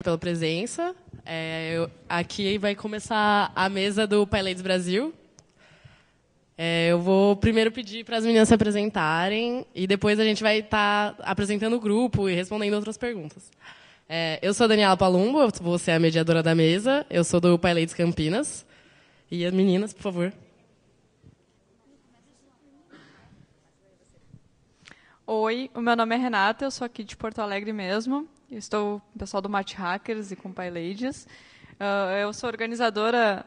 pela presença. Aqui vai começar a mesa do PyLadies Brasil. Eu vou primeiro pedir para as meninas se apresentarem e depois a gente vai estar apresentando o grupo e respondendo outras perguntas. Eu sou a Daniela Palumbo, eu vou ser a mediadora da mesa. Eu sou do PyLadies Campinas. E as meninas, por favor. Oi, o meu nome é Renata, eu sou aqui de Porto Alegre mesmo. Eu estou com o pessoal do Mate Hackers e com o PyLadies. Eu sou organizadora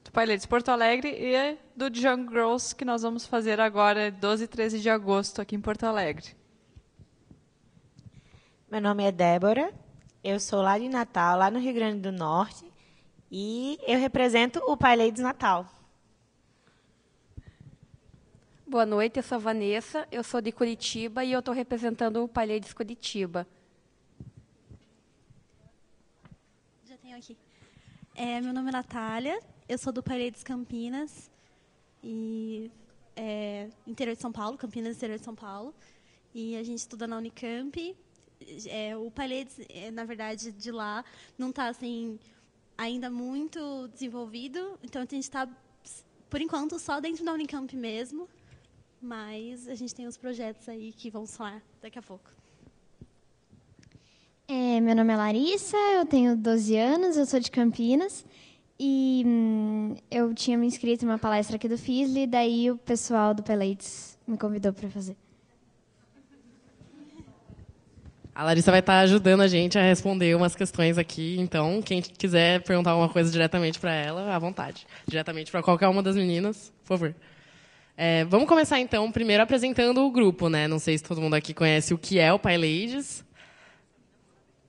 do PyLadies Porto Alegre e do Young Girls, que nós vamos fazer agora, 12 e 13 de agosto, aqui em Porto Alegre. Meu nome é Débora, eu sou lá de Natal, lá no Rio Grande do Norte, e eu represento o PyLadies Natal. Boa noite, eu sou a Vanessa, eu sou de Curitiba e eu estou representando o PyLadies Curitiba. Já tenho aqui. Meu nome é Natália, eu sou do PyLadies Campinas, e interior de São Paulo, Campinas, interior de São Paulo. E a gente estuda na Unicamp. O PyLadies, na verdade, de lá, não está assim, ainda muito desenvolvido, então a gente está, por enquanto, só dentro da Unicamp mesmo. Mas a gente tem uns projetos aí que vão soar daqui a pouco. Meu nome é Larissa, eu tenho 12 anos, eu sou de Campinas. E eu tinha me inscrito em uma palestra aqui do FISLE, daí o pessoal do PyLadies me convidou para fazer. A Larissa vai estar ajudando a gente a responder umas questões aqui, então quem quiser perguntar alguma coisa diretamente para ela, à vontade. Diretamente para qualquer uma das meninas, por favor. Vamos começar, então, primeiro apresentando o grupo, né? Não sei se todo mundo aqui conhece o que é o PyLadies.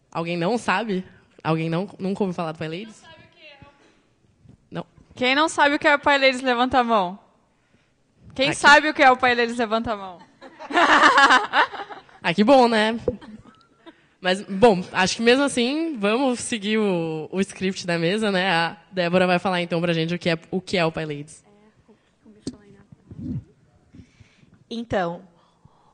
Alguém não sabe? Alguém nunca ouviu falar do PyLadies? Não. Quem não sabe o que é o PyLadies, levanta a mão. Quem sabe o que é o PyLadies, levanta a mão. Que bom, né? Mas, bom, acho que mesmo assim, vamos seguir o script da mesa, né? A Débora vai falar, então, pra gente o que é o PyLadies. Então,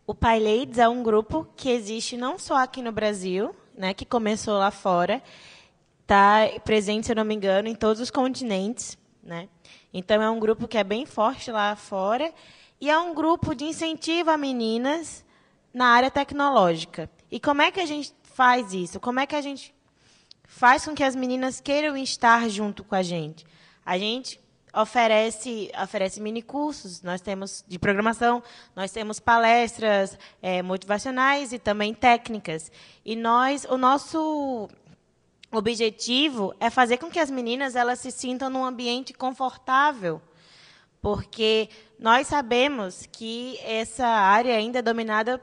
o PyLadies é um grupo que existe não só aqui no Brasil, né, que começou lá fora, está presente, se eu não me engano, em todos os continentes, né? Então, é um grupo que é bem forte lá fora e é um grupo de incentivo a meninas na área tecnológica. E como é que a gente faz isso? Como é que a gente faz com que as meninas queiram estar junto com a gente? A gente oferece minicursos, nós temos de programação, nós temos palestras motivacionais e também técnicas. E o nosso objetivo é fazer com que as meninas elas se sintam num ambiente confortável, porque nós sabemos que essa área ainda é dominada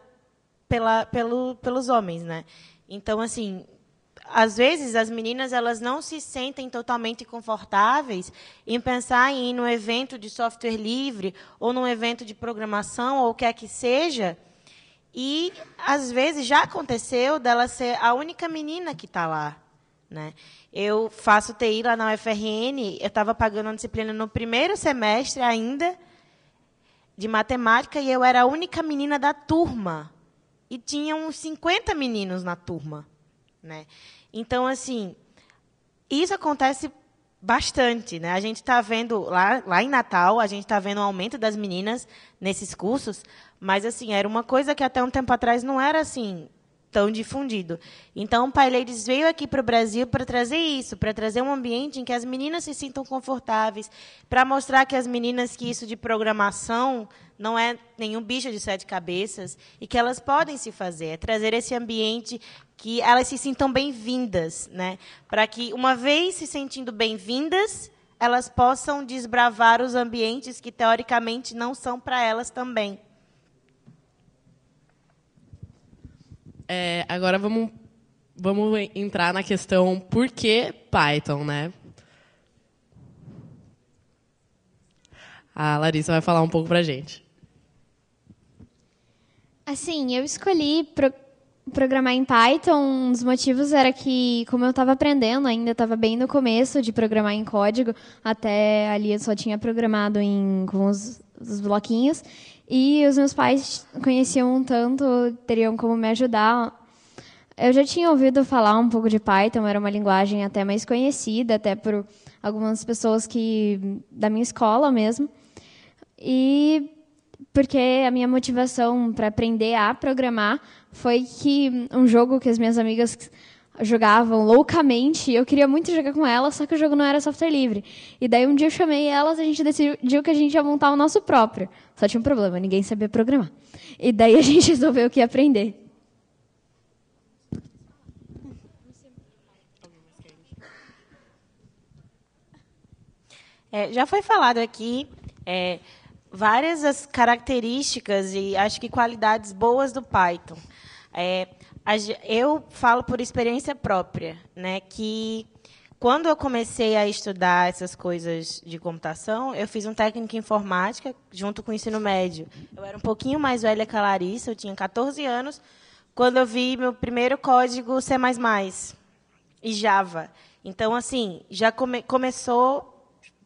pelos homens, né? Então, assim, às vezes as meninas elas não se sentem totalmente confortáveis em pensar em ir num evento de software livre ou num evento de programação ou o que é que seja. E às vezes já aconteceu dela ser a única menina que está lá, né? Eu faço TI lá na UFRN, eu estava pagando uma disciplina no primeiro semestre ainda de matemática e eu era a única menina da turma e tinha uns 50 meninos na turma, né? Então, assim, isso acontece bastante, né? A gente está vendo, lá em Natal, a gente está vendo um aumento das meninas nesses cursos, mas, assim, era uma coisa que até um tempo atrás não era, assim, tão difundido. Então, o PyLadies veio aqui para o Brasil para trazer isso, para trazer um ambiente em que as meninas se sintam confortáveis, para mostrar que as meninas que isso de programação não é nenhum bicho de 7 cabeças e que elas podem se fazer, é trazer esse ambiente que elas se sintam bem-vindas, né? Para que, uma vez se sentindo bem-vindas, elas possam desbravar os ambientes que, teoricamente, não são para elas também. Agora vamos entrar na questão por que Python, né? A Larissa vai falar um pouco para a gente. Assim, eu escolhi programar em Python. Um dos motivos era que, como eu estava aprendendo ainda, estava bem no começo de programar em código, até ali eu só tinha programado com os bloquinhos, e os meus pais conheciam um tanto, teriam como me ajudar Eu já tinha ouvido falar um pouco de Python, era uma linguagem até mais conhecida, até por algumas pessoas da minha escola mesmo. E porque a minha motivação para aprender a programar foi que um jogo que as minhas amigas jogavam loucamente, eu queria muito jogar com elas, só que o jogo não era software livre. E daí um dia eu chamei elas e a gente decidiu que a gente ia montar o nosso próprio. Só tinha um problema, ninguém sabia programar. E daí a gente resolveu que ia aprender. Já foi falado aqui várias as características e acho que qualidades boas do Python. Eu falo por experiência própria, né, que quando eu comecei a estudar essas coisas de computação, eu fiz um técnico em informática junto com o ensino médio. Eu era um pouquinho mais velha que a Larissa, eu tinha 14 anos, quando eu vi meu primeiro código C++ e Java. Então, assim, já começou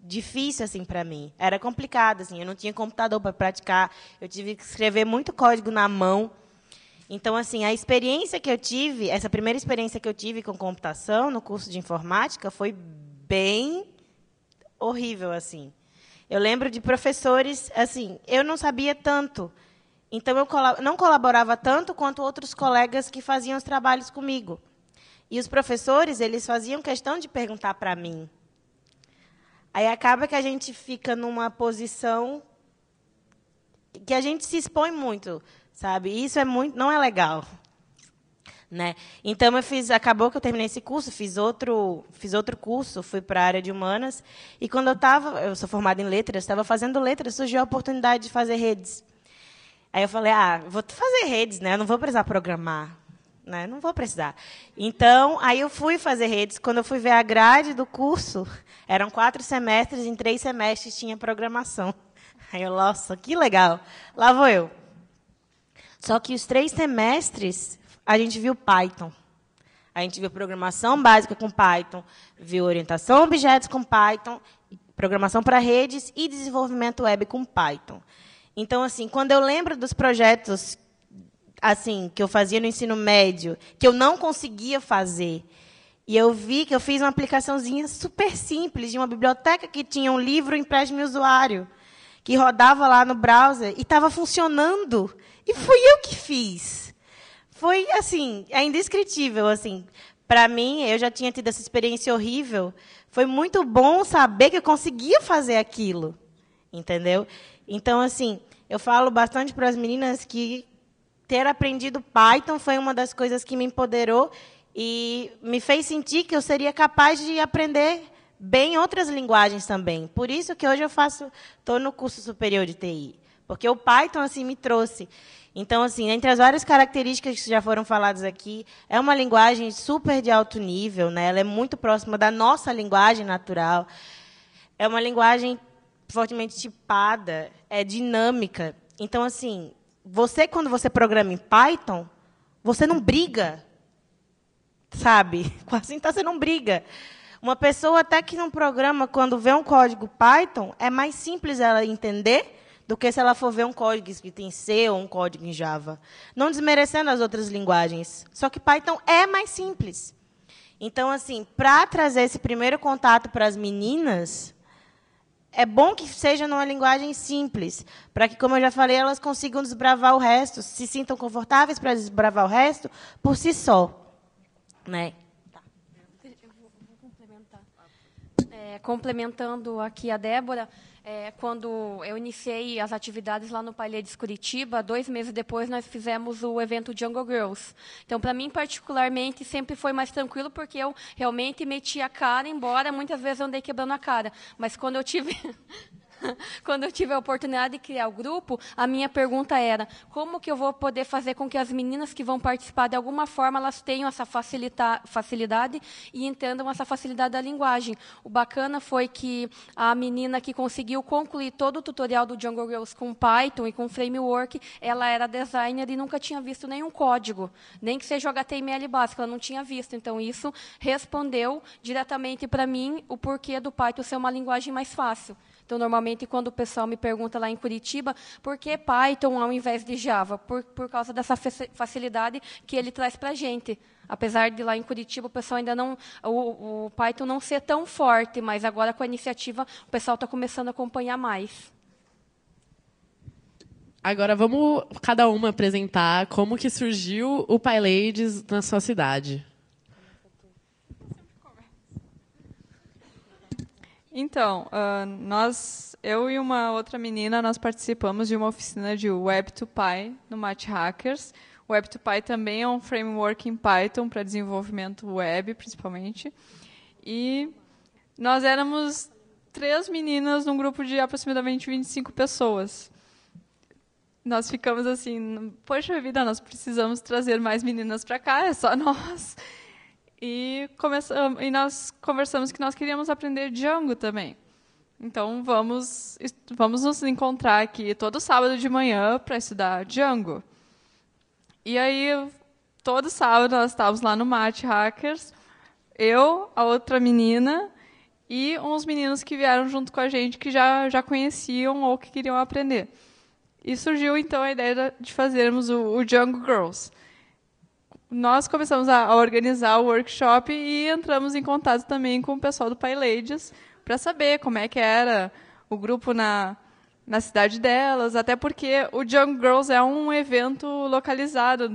difícil assim para mim. Era complicado, assim, eu não tinha computador para praticar, eu tive que escrever muito código na mão. Então, assim, a experiência que eu tive, essa primeira experiência que eu tive com computação no curso de informática foi bem horrível, assim. Eu lembro de professores, assim, eu não sabia tanto. Então, eu não colaborava tanto quanto outros colegas que faziam os trabalhos comigo. E os professores, eles faziam questão de perguntar para mim. Aí acaba que a gente fica numa posição que a gente se expõe muito, sabe? E isso não é legal, né? Então acabou que eu terminei esse curso, fiz outro curso, fui para a área de humanas e quando eu sou formada em letras, estava fazendo letras, surgiu a oportunidade de fazer redes. Aí eu falei, vou fazer redes, né? Eu não vou precisar programar. Né? Não vou precisar. Então, aí eu fui fazer redes. Quando eu fui ver a grade do curso, eram 4 semestres, em 3 semestres tinha programação. Aí eu, nossa, que legal. Lá vou eu. Só que os 3 semestres, a gente viu Python. A gente viu programação básica com Python, viu orientação a objetos com Python, programação para redes e desenvolvimento web com Python. Então, assim, quando eu lembro dos projetos assim, que eu fazia no ensino médio, que eu não conseguia fazer. E eu vi que eu fiz uma aplicaçãozinha super simples, de uma biblioteca que tinha um livro empréstimo usuário, que rodava lá no browser e estava funcionando. E fui eu que fiz. Foi, assim, é indescritível. Assim. Para mim, eu já tinha tido essa experiência horrível. Foi muito bom saber que eu conseguia fazer aquilo. Entendeu? Então, assim, eu falo bastante para as meninas que ter aprendido Python foi uma das coisas que me empoderou e me fez sentir que eu seria capaz de aprender bem outras linguagens também. Por isso que hoje estou no curso superior de TI, porque o Python assim me trouxe. Então, assim, entre as várias características que já foram faladas aqui, é uma linguagem super de alto nível, né? Ela é muito próxima da nossa linguagem natural. É uma linguagem fortemente tipada, é dinâmica. Então, assim, quando você programa em Python, você não briga, sabe? Quase então você não briga. Uma pessoa até que não programa, quando vê um código Python, é mais simples ela entender do que se ela for ver um código escrito em C ou um código em Java. Não desmerecendo as outras linguagens. Só que Python é mais simples. Então, assim, para trazer esse primeiro contato para as meninas, é bom que seja numa linguagem simples, para que, como eu já falei, elas consigam desbravar o resto, se sintam confortáveis para desbravar o resto por si só. Né? Tá. Eu vou complementar. Complementando aqui a Débora, quando eu iniciei as atividades lá no Pailedes Curitiba, 2 meses depois nós fizemos o evento Jungle Girls. Então, para mim, particularmente, sempre foi mais tranquilo, porque eu realmente meti a cara, embora muitas vezes eu andei quebrando a cara. Mas quando eu tive... Quando eu tive a oportunidade de criar o grupo, a minha pergunta era: como que eu vou poder fazer com que as meninas que vão participar, de alguma forma, elas tenham essa facilidade e entendam essa facilidade da linguagem? O bacana foi que a menina que conseguiu concluir todo o tutorial do Jungle Girls com Python e com Framework, ela era designer e nunca tinha visto nenhum código, nem que seja o HTML básico, ela não tinha visto. Então, isso respondeu diretamente para mim o porquê do Python ser uma linguagem mais fácil. Então, normalmente, quando o pessoal me pergunta lá em Curitiba por que Python ao invés de Java, por causa dessa facilidade que ele traz para a gente. Apesar de lá em Curitiba o pessoal ainda não, o Python não ser tão forte, mas agora com a iniciativa o pessoal está começando a acompanhar mais. Agora vamos cada uma apresentar como que surgiu o PyLadies na sua cidade. Então, eu e uma outra menina, nós participamos de uma oficina de Web2Py no Math Hackers. O Web2Py também é um framework em Python para desenvolvimento web, principalmente. E nós éramos 3 meninas num grupo de aproximadamente 25 pessoas. Nós ficamos assim, poxa vida, nós precisamos trazer mais meninas para cá, é só nós. E nós conversamos que nós queríamos aprender Django também. Então, vamos nos encontrar aqui todo sábado de manhã para estudar Django. E aí, todo sábado, nós estávamos lá no Math Hackers, eu, a outra menina e uns meninos que vieram junto com a gente que já conheciam ou que queriam aprender. E surgiu, então, a ideia de fazermos o Django Girls. Nós começamos a organizar o workshop e entramos em contato também com o pessoal do PyLadies para saber como é que era o grupo na cidade delas, até porque o Django Girls é um evento localizado,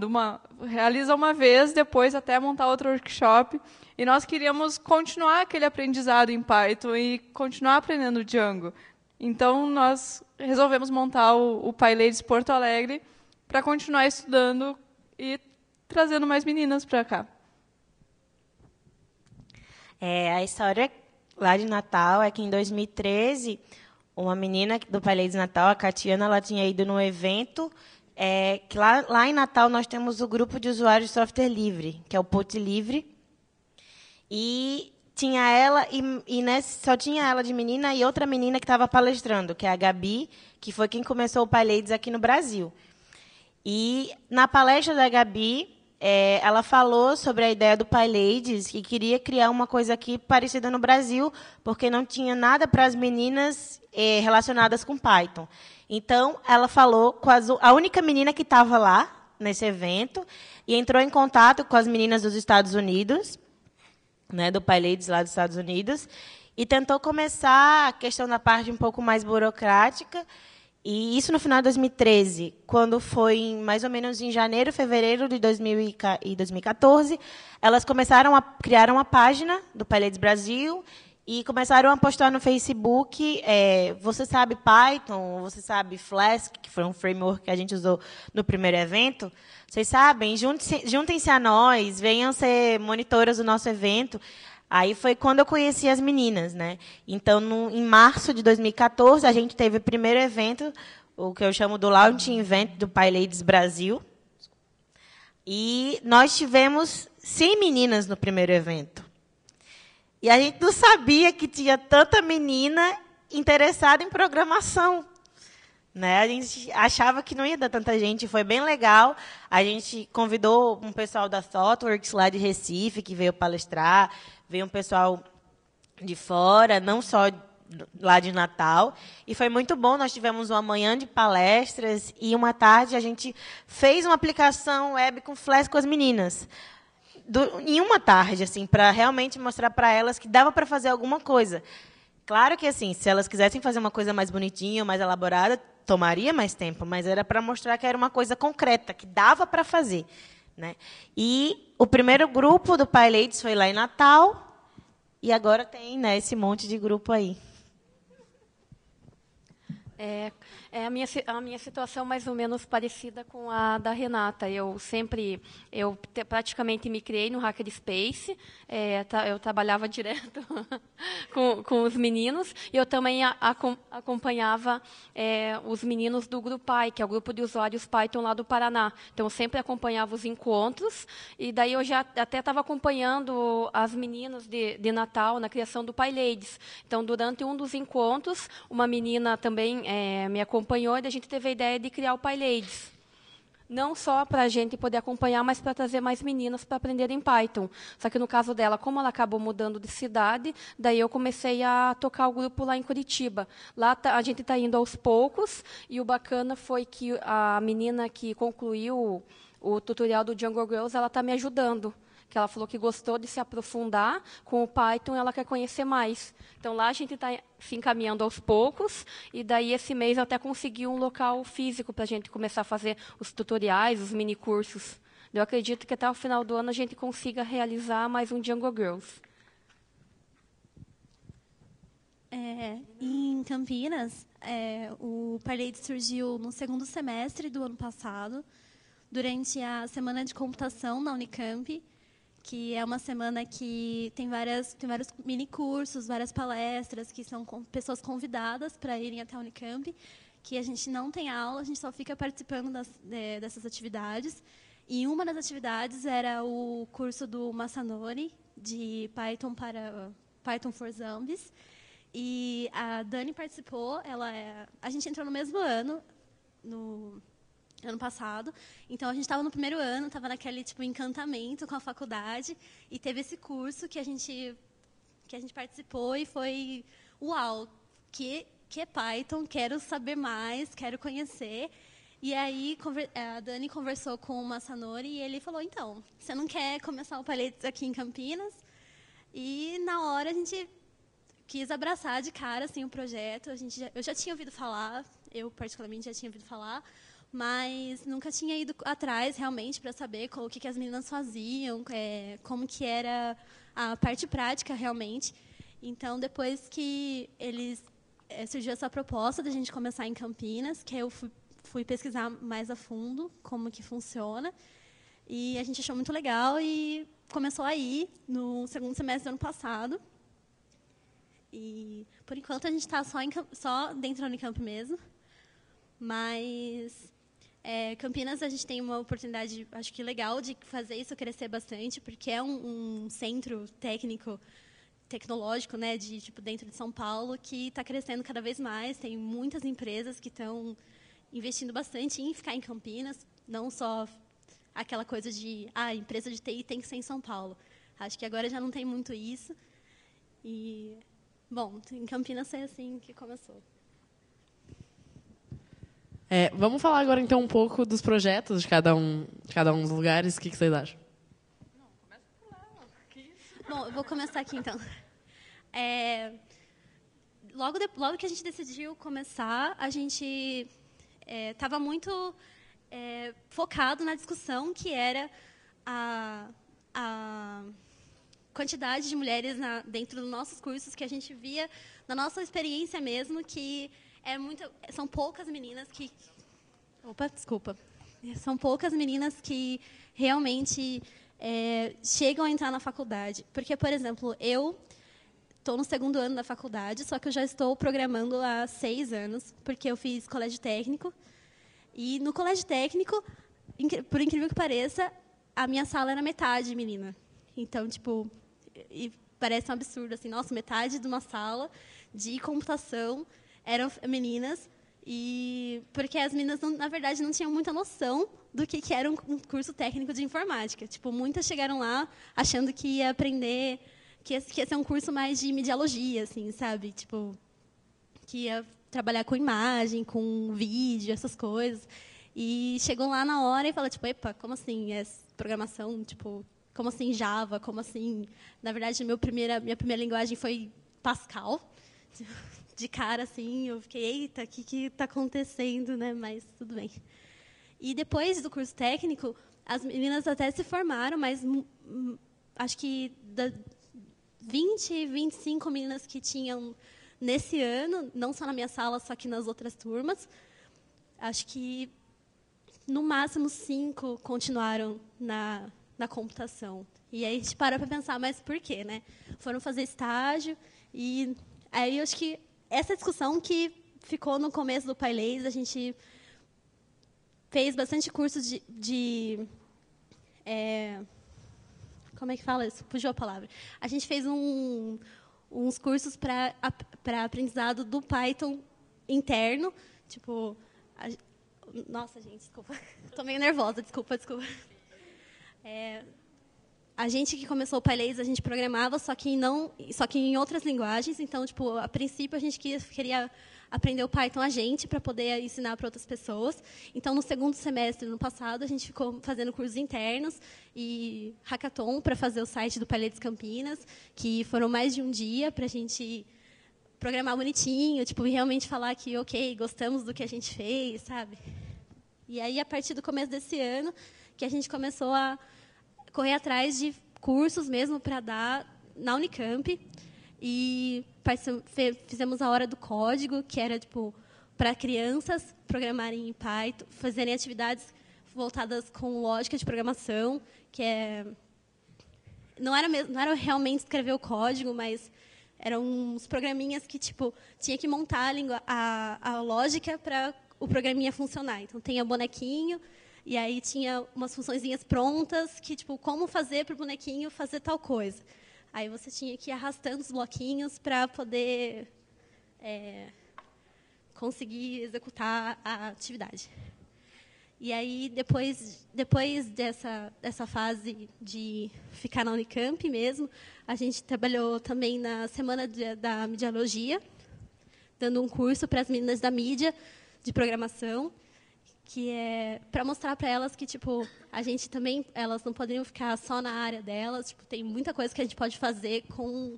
realiza uma vez, depois até montar outro workshop, e nós queríamos continuar aquele aprendizado em Python e continuar aprendendo Django. Então, nós resolvemos montar o PyLadies Porto Alegre para continuar estudando e trazendo mais meninas para cá. A história lá de Natal é que em 2013, uma menina do PyLadies Natal, a Catiana, ela tinha ido num evento, que lá em Natal nós temos o grupo de usuários de software livre, que é o PUT Livre, e tinha ela, só tinha ela de menina e outra menina que estava palestrando, que é a Gabi, que foi quem começou o PyLadies aqui no Brasil. E, na palestra da Gabi, ela falou sobre a ideia do PyLadies, que queria criar uma coisa aqui parecida no Brasil, porque não tinha nada para as meninas relacionadas com Python. Então, ela falou com a única menina que estava lá, nesse evento, e entrou em contato com as meninas dos Estados Unidos, né, do PyLadies lá dos Estados Unidos, e tentou começar a questão da parte um pouco mais burocrática. E isso no final de 2013, quando foi mais ou menos em janeiro, fevereiro de 2014, elas começaram a criar uma página do PyLadies Brasil e começaram a postar no Facebook, você sabe Python, você sabe Flask, que foi um framework que a gente usou no primeiro evento. Vocês sabem, juntem-se a nós, venham ser monitoras do nosso evento. Aí foi quando eu conheci as meninas, né? Então, em março de 2014, a gente teve o primeiro evento, o que eu chamo do Launching Event do PyLadies Brasil. E nós tivemos 100 meninas no primeiro evento. E a gente não sabia que tinha tanta menina interessada em programação. Né? A gente achava que não ia dar tanta gente, foi bem legal. A gente convidou um pessoal da ThoughtWorks lá de Recife, que veio palestrar, veio um pessoal de fora, não só lá de Natal, e foi muito bom. Nós tivemos uma manhã de palestras e uma tarde a gente fez uma aplicação web com Flask com as meninas. Em uma tarde, assim, para realmente mostrar para elas que dava para fazer alguma coisa. Claro que, assim, se elas quisessem fazer uma coisa mais bonitinha, mais elaborada, tomaria mais tempo, mas era para mostrar que era uma coisa concreta, que dava para fazer. Né? E o primeiro grupo do PyLadies foi lá em Natal, e agora tem, né, esse monte de grupo aí. A minha situação mais ou menos parecida com a da Renata. Eu praticamente me criei no Hackerspace, eu trabalhava direto com os meninos, e eu também acompanhava os meninos do GruPy, que é o grupo de usuários Python lá do Paraná. Então, eu sempre acompanhava os encontros, e daí eu já até estava acompanhando as meninas de Natal na criação do PyLadies. Então, durante um dos encontros, uma menina também me acompanhou, e a gente teve a ideia de criar o PyLadies. Não só para a gente poder acompanhar, mas para trazer mais meninas para aprenderem Python. Só que, no caso dela, como ela acabou mudando de cidade, daí eu comecei a tocar o grupo lá em Curitiba. Lá a gente está indo aos poucos, e o bacana foi que a menina que concluiu o tutorial do Django Girls, ela está me ajudando. que ela falou que gostou de se aprofundar com o Python, ela quer conhecer mais. Então, lá a gente está se encaminhando aos poucos, e daí esse mês eu até consegui um local físico para a gente começar a fazer os tutoriais, os mini-cursos. Eu acredito que até o final do ano a gente consiga realizar mais um Django Girls. Em Campinas, o Parleide surgiu no segundo semestre do ano passado, durante a Semana de Computação na Unicamp, que é uma semana que tem vários mini-cursos, várias palestras, que são pessoas convidadas para irem até a Unicamp, que a gente não tem aula, a gente só fica participando dessas atividades. E uma das atividades era o curso do Masanori, de Python para Python for Zombies. E a Dani participou, a gente entrou no mesmo ano, no ano passado, então a gente estava no primeiro ano, estava naquele encantamento com a faculdade, e teve esse curso que a gente participou e foi, uau, que é Python, quero saber mais, quero conhecer. E aí a Dani conversou com o Masanori e ele falou, então, você não quer começar o Parleide aqui em Campinas? E na hora a gente quis abraçar de cara assim, o projeto. Eu já tinha ouvido falar, eu particularmente já tinha ouvido falar, mas nunca tinha ido atrás realmente para saber o que as meninas faziam, como que era a parte prática realmente. Então, depois que surgiu essa proposta da gente começar em Campinas, que eu fui pesquisar mais a fundo como que funciona, e a gente achou muito legal e começou a ir no segundo semestre do ano passado. E, por enquanto, a gente está só dentro da Unicamp mesmo. Mas, Campinas, a gente tem uma oportunidade, acho que legal, de fazer isso crescer bastante, porque é um centro tecnológico, né, dentro de São Paulo, que está crescendo cada vez mais. Tem muitas empresas que estão investindo bastante em ficar em Campinas, não só aquela coisa de a empresa de TI tem que ser em São Paulo. Acho que agora já não tem muito isso. E... bom, em Campinas foi assim que começou. Vamos falar agora, então, um pouco dos projetos de cada um dos lugares. O que vocês acham? Não, começa por lá. Que isso? Bom, eu vou começar aqui, então. Logo que a gente decidiu começar, a gente estava muito focado na discussão que era a quantidade de mulheres dentro dos nossos cursos, que a gente via na nossa experiência mesmo, que são poucas meninas que... Opa, desculpa. São poucas meninas que realmente chegam a entrar na faculdade. Porque, por exemplo, eu estou no segundo ano da faculdade, só que eu já estou programando há 6 anos, porque eu fiz colégio técnico. E no colégio técnico, por incrível que pareça, a minha sala era metade menina. Então, e parece um absurdo, assim, nossa, metade de uma sala de computação eram meninas, e porque as meninas, na verdade, não tinham muita noção do que era um curso técnico de informática. Muitas chegaram lá achando que ia aprender, que ia ser um curso mais de mediologia, assim, sabe? Que ia trabalhar com imagem, com vídeo, essas coisas. E chegou lá na hora e falou, epa, como assim? Programação, como assim Java? Como assim? Na verdade, minha primeira linguagem foi Pascal. De cara, assim, eu fiquei, eita, o que está acontecendo, né? Mas tudo bem. E depois do curso técnico, as meninas até se formaram, mas acho que 20, 25 meninas que tinham nesse ano, não só na minha sala, só que nas outras turmas, acho que no máximo 5 continuaram na computação. E aí a gente para pensar, mas por quê, né? Foram fazer estágio, e aí eu acho que essa discussão que ficou no começo do Parleide, a gente fez bastante curso de como é que fala isso? Fugiu a palavra. A gente fez uns cursos para aprendizado do Python interno. Nossa, gente, desculpa. Estou meio nervosa, desculpa. a gente que começou o PyLadies, a gente programava, só que em outras linguagens. Então, tipo, a princípio, a gente queria aprender o Python a gente, para poder ensinar para outras pessoas. Então, no segundo semestre, no passado, a gente ficou fazendo cursos internos e hackathon para fazer o site do PyLadies Campinas, que foram mais de um dia para a gente programar bonitinho, tipo, realmente falar que, ok, gostamos do que a gente fez, sabe? E aí, a partir do começo desse ano, que a gente começou a correr atrás de cursos mesmo para dar na Unicamp. E fizemos a Hora do Código, que era tipo para crianças programarem em Python, fazerem atividades voltadas com lógica de programação, que não era realmente escrever o código, mas eram uns programinhas que tipo tinha que montar a lógica para o programinha funcionar. Então tinha bonequinho e aí tinha umas funçõezinhas prontas que tipo como fazer para o bonequinho fazer tal coisa. Aí você tinha que ir arrastando os bloquinhos para poder conseguir executar a atividade. E aí, depois dessa fase de ficar na Unicamp mesmo, a gente trabalhou também na Semana da Mediologia, dando um curso para as meninas da mídia de programação, que é para mostrar para elas que tipo a gente também elas não poderiam ficar só na área delas, tipo, tem muita coisa que a gente pode fazer com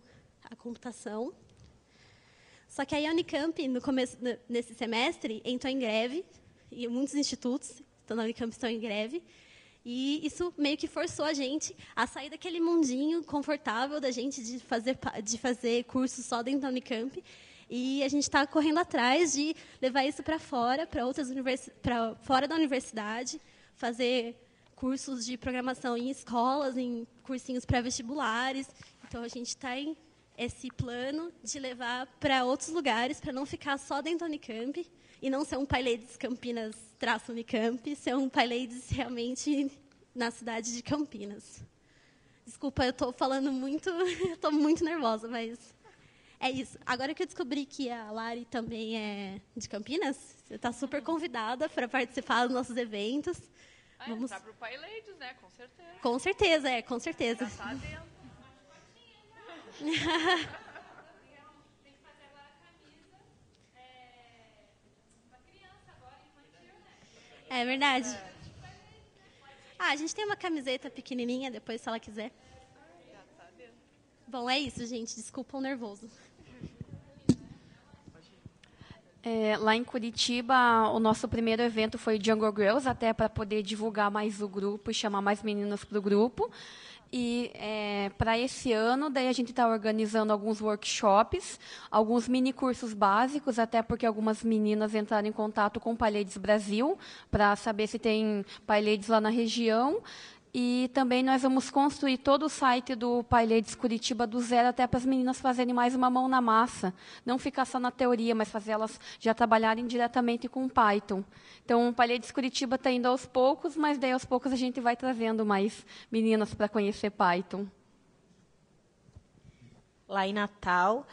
a computação. Só que aí a Unicamp nesse semestre entrou em greve e muitos institutos na Unicamp estão em greve e isso meio que forçou a gente a sair daquele mundinho confortável da gente de fazer cursos só dentro da Unicamp. E a gente está correndo atrás de levar isso para fora, para fora da universidade, fazer cursos de programação em escolas, em cursinhos pré-vestibulares. Então, a gente está em esse plano de levar para outros lugares, para não ficar só dentro da Unicamp, e não ser um PyLadies Campinas-Unicamp, ser um PyLadies realmente na cidade de Campinas. Desculpa, eu estou falando muito, estou muito nervosa, mas... É isso. Agora que eu descobri que a Lari também é de Campinas, você está super convidada para participar dos nossos eventos. Vamos entrar para o PyLadies, né? Com certeza. Com certeza, com certeza. Já está dentro. Tem que fazer agora a camisa para criança agora, infantil, né? É verdade. A gente tem uma camiseta pequenininha, depois, se ela quiser. Bom, é isso, gente. Desculpa o nervoso. Lá em Curitiba, o nosso primeiro evento foi Jungle Girls, até para poder divulgar mais o grupo e chamar mais meninas para o grupo. E para esse ano, daí a gente está organizando alguns workshops, alguns mini cursos básicos, até porque algumas meninas entraram em contato com o PyLadies Brasil, para saber se tem PyLadies lá na região. E também nós vamos construir todo o site do PyLadies Curitiba do zero, até para as meninas fazerem mais uma mão na massa. Não ficar só na teoria, mas fazer elas já trabalharem diretamente com Python. Então, o PyLadies Curitiba está indo aos poucos, mas daí aos poucos a gente vai trazendo mais meninas para conhecer Python. Lá em Natal,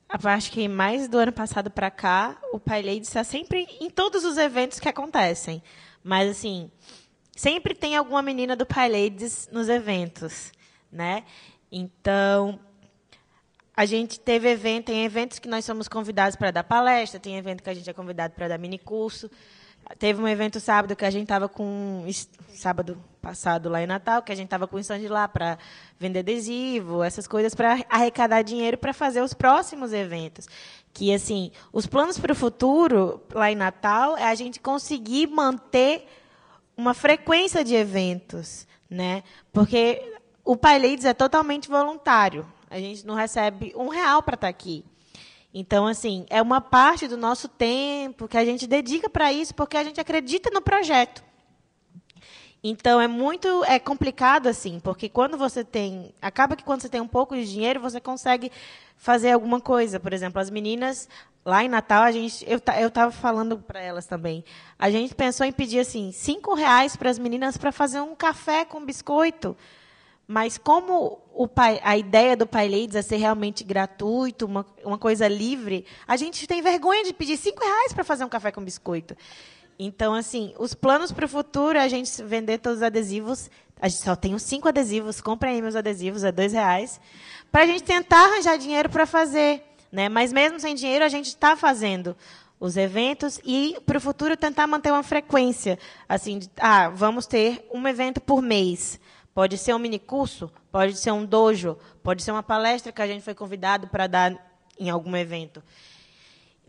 acho que mais do ano passado para cá, o PyLadies está sempre em todos os eventos que acontecem. Mas, assim... Sempre tem alguma menina do PyLadies nos eventos, né? Então, a gente teve tem eventos que nós somos convidados para dar palestra, tem evento que a gente é convidado para dar minicurso. Teve um evento sábado que a gente estava sábado passado lá em Natal, que a gente estava com um stand lá para vender adesivo, essas coisas para arrecadar dinheiro para fazer os próximos eventos. Que, assim, os planos para o futuro lá em Natal é a gente conseguir manter uma frequência de eventos, né? Porque o PyLadies é totalmente voluntário. A gente não recebe R$1 para estar aqui. Então, assim, é uma parte do nosso tempo que a gente dedica para isso, porque a gente acredita no projeto. Então, é complicado, assim, porque acaba que quando você tem um pouco de dinheiro, você consegue fazer alguma coisa. Por exemplo, as meninas... Lá em Natal, eu estava falando para elas também. A gente pensou em pedir assim, R$5 para as meninas para fazer um café com biscoito. Mas como a ideia do PyLadies é ser realmente gratuito, uma coisa livre, a gente tem vergonha de pedir R$5 para fazer um café com biscoito. Então, assim, os planos para o futuro é a gente vender todos os adesivos. A gente só tem os 5 adesivos, comprem aí meus adesivos, é R$2, para a gente tentar arranjar dinheiro para fazer. Né? Mas, mesmo sem dinheiro, a gente está fazendo os eventos e, para o futuro, tentar manter uma frequência. Assim, vamos ter um evento por mês. Pode ser um minicurso, pode ser um dojo, pode ser uma palestra que a gente foi convidado para dar em algum evento.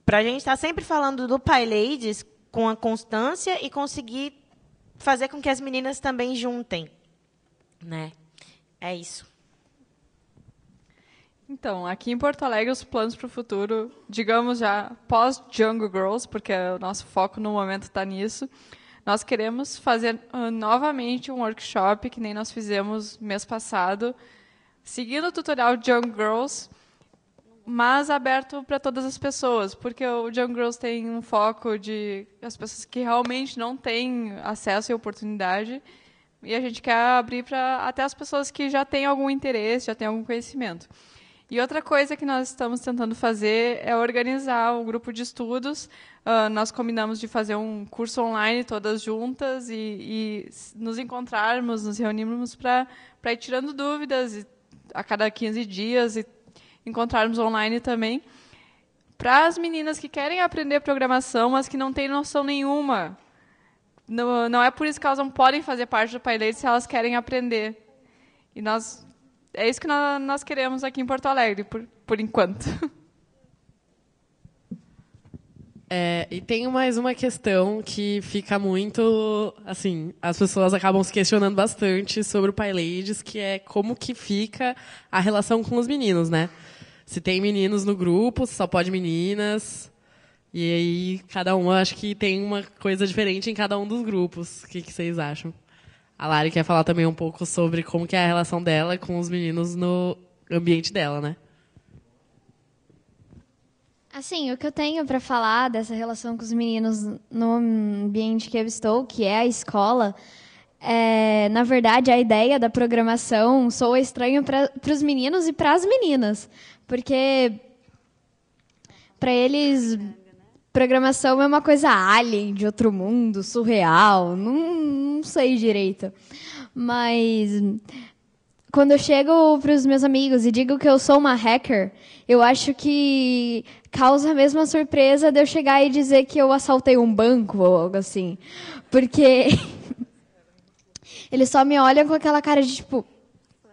Para a gente estar sempre falando do PyLadies com a constância e conseguir fazer com que as meninas também juntem. Né? É isso. Então, aqui em Porto Alegre, os planos para o futuro, digamos já pós-Jungle Girls, porque o nosso foco no momento está nisso, nós queremos fazer novamente um workshop, que nem nós fizemos mês passado, seguindo o tutorial Jungle Girls, mas aberto para todas as pessoas, porque o Jungle Girls tem um foco de as pessoas que realmente não têm acesso e oportunidade, e a gente quer abrir para até as pessoas que já têm algum interesse, já têm algum conhecimento. E outra coisa que nós estamos tentando fazer é organizar um grupo de estudos. Nós combinamos de fazer um curso online todas juntas e nos encontrarmos, nos reunirmos para ir tirando dúvidas a cada 15 dias e encontrarmos online também. Para as meninas que querem aprender programação, mas que não têm noção nenhuma. Não é por isso que elas não podem fazer parte do PyLadies se elas querem aprender. E é isso que nós queremos aqui em Porto Alegre, por enquanto. E tem mais uma questão que fica muito... Assim, as pessoas acabam se questionando bastante sobre o PyLadies, que é como que fica a relação com os meninos, né? Se tem meninos no grupo, se só pode meninas. E aí, cada uma, acho que tem uma coisa diferente em cada um dos grupos. O que vocês acham? A Lari quer falar também um pouco sobre como que é a relação dela com os meninos no ambiente dela, né? Assim, o que eu tenho para falar dessa relação com os meninos no ambiente que eu estou, que é a escola, na verdade, a ideia da programação soa estranho para os meninos e para as meninas, porque para eles programação é uma coisa alien, de outro mundo, surreal, não sei direito. Mas quando eu chego para os meus amigos e digo que eu sou uma hacker, eu acho que causa a mesma surpresa de eu chegar e dizer que eu assaltei um banco ou algo assim. Porque eles só me olham com aquela cara de tipo,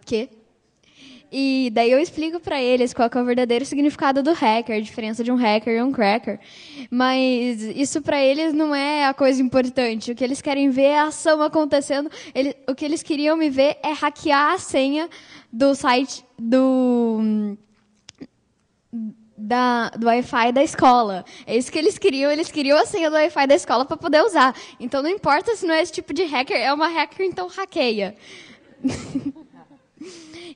quê? E daí eu explico para eles qual é o verdadeiro significado do hacker, a diferença de um hacker e um cracker. Mas isso para eles não é a coisa importante. O que eles querem ver é a ação acontecendo. O que eles queriam me ver é hackear a senha do site do Wi-Fi da escola. É isso que eles queriam a senha do Wi-Fi da escola para poder usar. Então não importa se não é esse tipo de hacker, é uma hacker, então hackeia.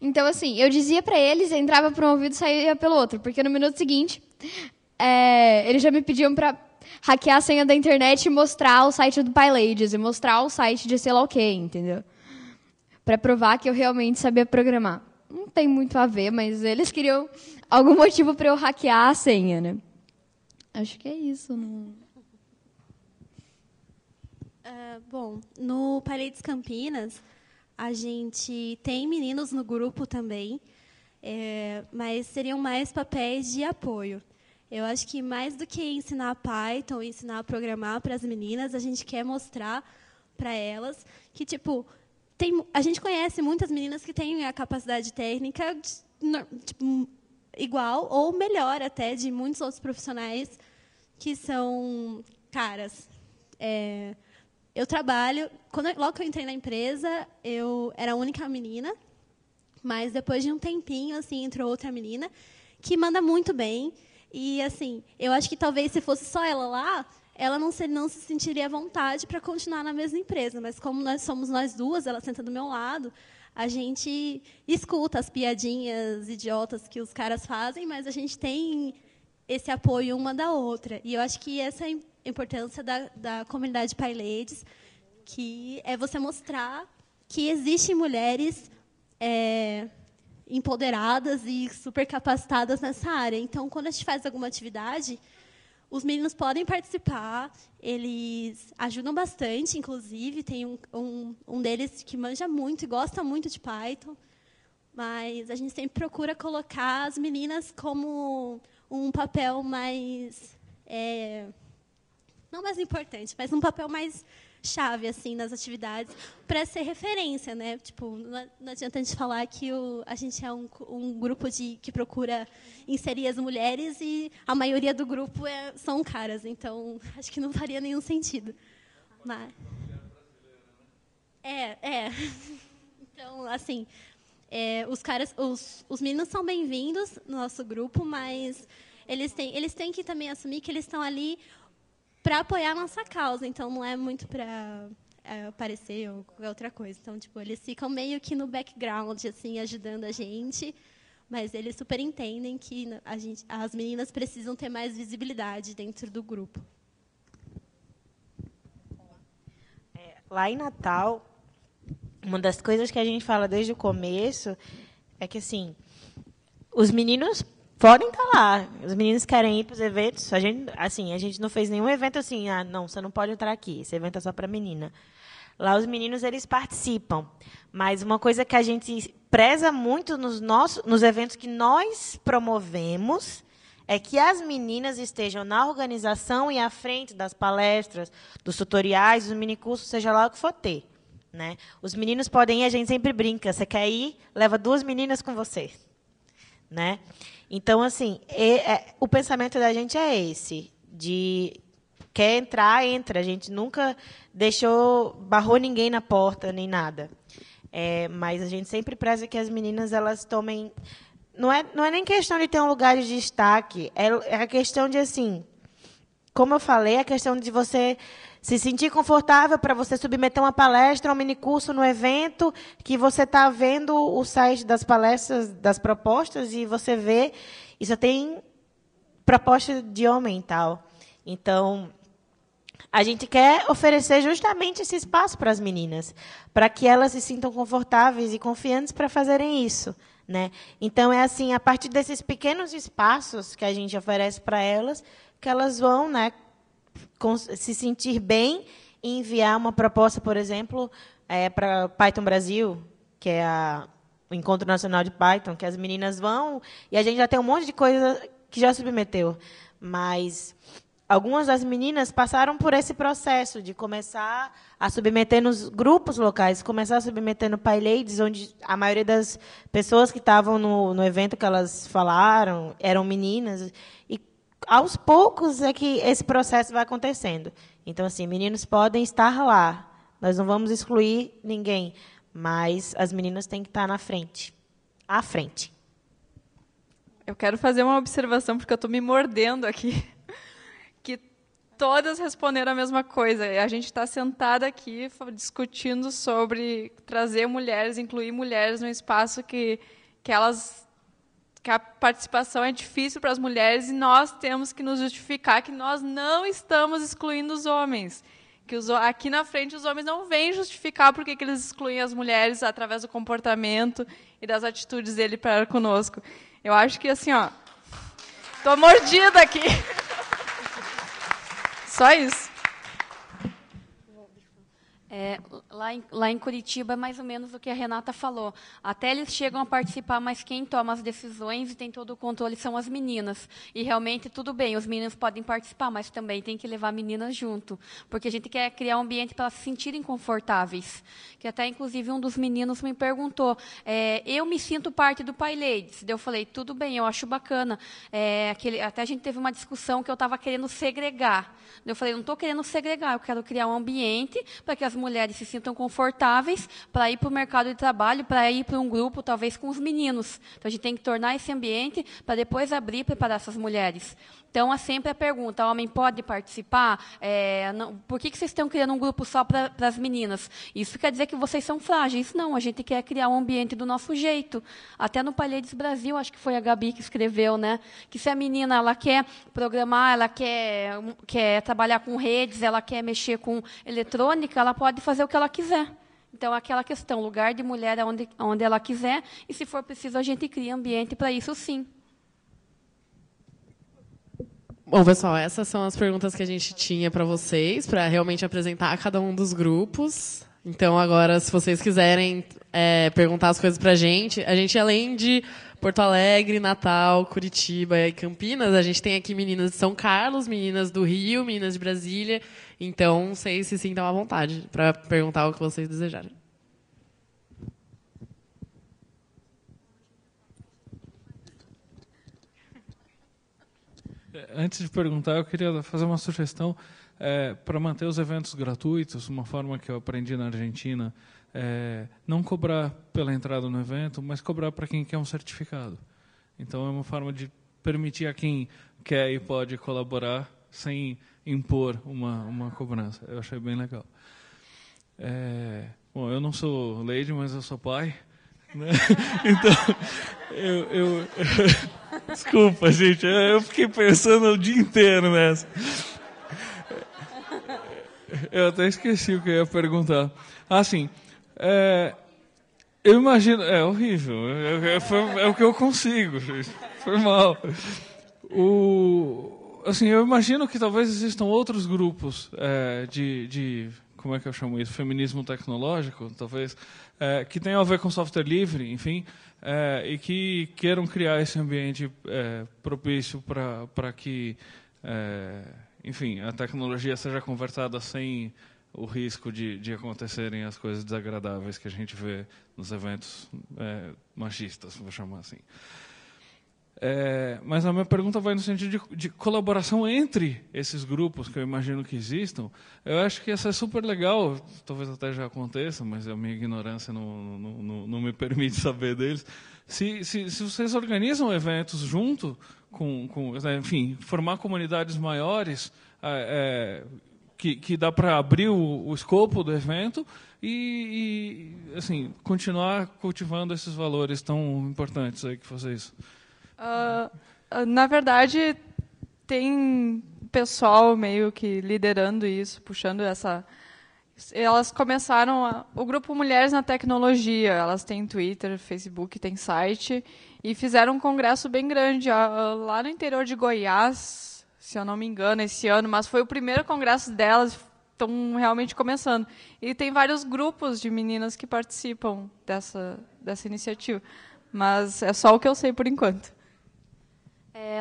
Então, assim, eu dizia para eles, entrava por um ouvido e saía pelo outro, porque no minuto seguinte, eles já me pediam para hackear a senha da internet e mostrar o site do PyLadies, e mostrar o site de sei lá o quê, entendeu? Para provar que eu realmente sabia programar. Não tem muito a ver, mas eles queriam algum motivo para eu hackear a senha, né? Acho que é isso. Não... Bom, no PyLadies Campinas, a gente tem meninos no grupo também, mas seriam mais papéis de apoio. Eu acho que mais do que ensinar Python, ensinar a programar para as meninas, a gente quer mostrar para elas que, tipo, a gente conhece muitas meninas que têm a capacidade técnica igual ou melhor até de muitos outros profissionais que são caras. Eu trabalho... Logo que eu entrei na empresa, eu era a única menina, mas depois de um tempinho, assim, entrou outra menina que manda muito bem. E, assim, eu acho que talvez se fosse só ela lá, ela não se sentiria à vontade para continuar na mesma empresa. Mas como nós somos nós duas, ela senta do meu lado, a gente escuta as piadinhas idiotas que os caras fazem, mas a gente tem esse apoio uma da outra. E eu acho que essa é a importância da comunidade PyLadies, que é você mostrar que existem mulheres empoderadas e super capacitadas nessa área. Então, quando a gente faz alguma atividade, os meninos podem participar, eles ajudam bastante, inclusive. Tem um deles que manja muito e gosta muito de Python. Mas a gente sempre procura colocar as meninas como um papel mais... não mais importante, mas um papel mais chave assim nas atividades, para ser referência, né? Tipo, não adianta a gente falar que a gente é um grupo que procura inserir as mulheres e a maioria do grupo são caras, então acho que não faria nenhum sentido. Mas então, assim, os meninos são bem-vindos no nosso grupo, mas eles têm que também assumir que eles estão ali para apoiar a nossa causa, então não é muito para aparecer ou qualquer outra coisa. Então, tipo, eles ficam meio que no background, assim, ajudando a gente, mas eles super entendem que as meninas precisam ter mais visibilidade dentro do grupo. Lá em Natal, uma das coisas que a gente fala desde o começo é que, assim, os meninos podem estar lá. Os meninos querem ir para os eventos. A gente não fez nenhum evento assim, não, você não pode entrar aqui, esse evento é só para menina. Lá os meninos, eles participam. Mas uma coisa que a gente preza muito nos eventos que nós promovemos é que as meninas estejam na organização e à frente das palestras, dos tutoriais, dos minicursos, seja lá o que for ter. Né? Os meninos podem ir, a gente sempre brinca, você quer ir, leva 2 meninas com você. Né? Então, assim, o pensamento da gente é esse, de quer entrar, entra. A gente nunca barrou ninguém na porta, nem nada. Mas a gente sempre preza que as meninas elas tomem... Não é nem questão de ter um lugar de destaque, é a questão de, assim, como eu falei, a questão de você se sentir confortável para você submeter uma palestra, um minicurso no evento, que você está vendo o site das palestras, das propostas, e você vê, e só tem proposta de homem e tal. Então, a gente quer oferecer justamente esse espaço para as meninas, para que elas se sintam confortáveis e confiantes para fazerem isso. Né? Então, é assim, a partir desses pequenos espaços que a gente oferece para elas, que elas vão, né, se sentir bem e enviar uma proposta, por exemplo, para Python Brasil, que é o Encontro Nacional de Python, que as meninas vão, e a gente já tem um monte de coisa que já submeteu. Mas algumas das meninas passaram por esse processo de começar a submeter nos grupos locais, começar a submeter no PyLadies, onde a maioria das pessoas que estavam no evento que elas falaram eram meninas. E, aos poucos, é que esse processo vai acontecendo. Então, assim, meninos podem estar lá. Nós não vamos excluir ninguém, mas as meninas têm que estar na frente. À frente. Eu quero fazer uma observação, porque eu estou me mordendo aqui. Que todas responderam a mesma coisa. A gente está sentada aqui discutindo sobre trazer mulheres, incluir mulheres num espaço que a participação é difícil para as mulheres, e nós temos que nos justificar que nós não estamos excluindo os homens. Que aqui na frente os homens não vêm justificar por que eles excluem as mulheres através do comportamento e das atitudes dele para conosco. Eu acho que, assim, estou mordida aqui. Só isso. Lá em Curitiba é mais ou menos o que a Renata falou. Até eles chegam a participar, mas quem toma as decisões e tem todo o controle são as meninas. E realmente, tudo bem, os meninos podem participar, mas também tem que levar meninas junto. Porque a gente quer criar um ambiente para elas se sentirem confortáveis. Que até, inclusive, um dos meninos me perguntou, eu me sinto parte do PyLadies. Eu falei, tudo bem, eu acho bacana. Até a gente teve uma discussão que eu estava querendo segregar. Eu falei, não estou querendo segregar, eu quero criar um ambiente para que as mulheres se sintam confortáveis para ir para o mercado de trabalho, para ir para um grupo, talvez, com os meninos. Então, a gente tem que tornar esse ambiente para depois abrir e preparar essas mulheres. Então, é sempre a pergunta, o homem pode participar? Por que vocês estão criando um grupo só para as meninas? Isso quer dizer que vocês são frágeis? Não, a gente quer criar um ambiente do nosso jeito. Até no PyLadies Brasil, acho que foi a Gabi que escreveu, né? Que se a menina ela quer programar, ela quer trabalhar com redes, ela quer mexer com eletrônica, ela pode fazer o que ela quiser. Então, aquela questão, lugar de mulher onde ela quiser, e se for preciso, a gente cria ambiente para isso, sim. Bom, pessoal, essas são as perguntas que a gente tinha para vocês, para realmente apresentar cada um dos grupos. Então, agora, se vocês quiserem perguntar as coisas para a gente, além de Porto Alegre, Natal, Curitiba e Campinas, a gente tem aqui meninas de São Carlos, meninas do Rio, meninas de Brasília. Então, vocês se sintam à vontade para perguntar o que vocês desejarem. Antes de perguntar, eu queria fazer uma sugestão para manter os eventos gratuitos. Uma forma que eu aprendi na Argentina é não cobrar pela entrada no evento, mas cobrar para quem quer um certificado. Então, é uma forma de permitir a quem quer e pode colaborar sem impor uma cobrança. Eu achei bem legal. Bom, eu não sou lady, mas eu sou pai. Né? Então, eu desculpa, gente, eu fiquei pensando o dia inteiro nessa. Eu até esqueci o que eu ia perguntar. Sim, eu imagino... É horrível, é o que eu consigo, gente. Foi mal. Assim, eu imagino que talvez existam outros grupos de como é que eu chamo isso? Feminismo tecnológico, talvez, que tenham a ver com software livre, enfim, e que queiram criar esse ambiente propício para que, enfim, a tecnologia seja conversada sem o risco de acontecerem as coisas desagradáveis que a gente vê nos eventos machistas, vou chamar assim. Mas a minha pergunta vai no sentido de colaboração entre esses grupos, que eu imagino que existam. Eu acho que isso é super legal, talvez até já aconteça, mas a minha ignorância não me permite saber deles. Se vocês organizam eventos junto enfim, formar comunidades maiores, que dá para abrir o escopo do evento e assim, continuar cultivando esses valores tão importantes aí que vocês... Na verdade, tem pessoal meio que liderando isso, puxando essa... Elas começaram o grupo Mulheres na Tecnologia. Elas têm Twitter, Facebook, tem site. E fizeram um congresso bem grande lá no interior de Goiás, se eu não me engano, esse ano. Mas foi o primeiro congresso delas, estão realmente começando. E tem vários grupos de meninas que participam dessa iniciativa. Mas é só o que eu sei por enquanto.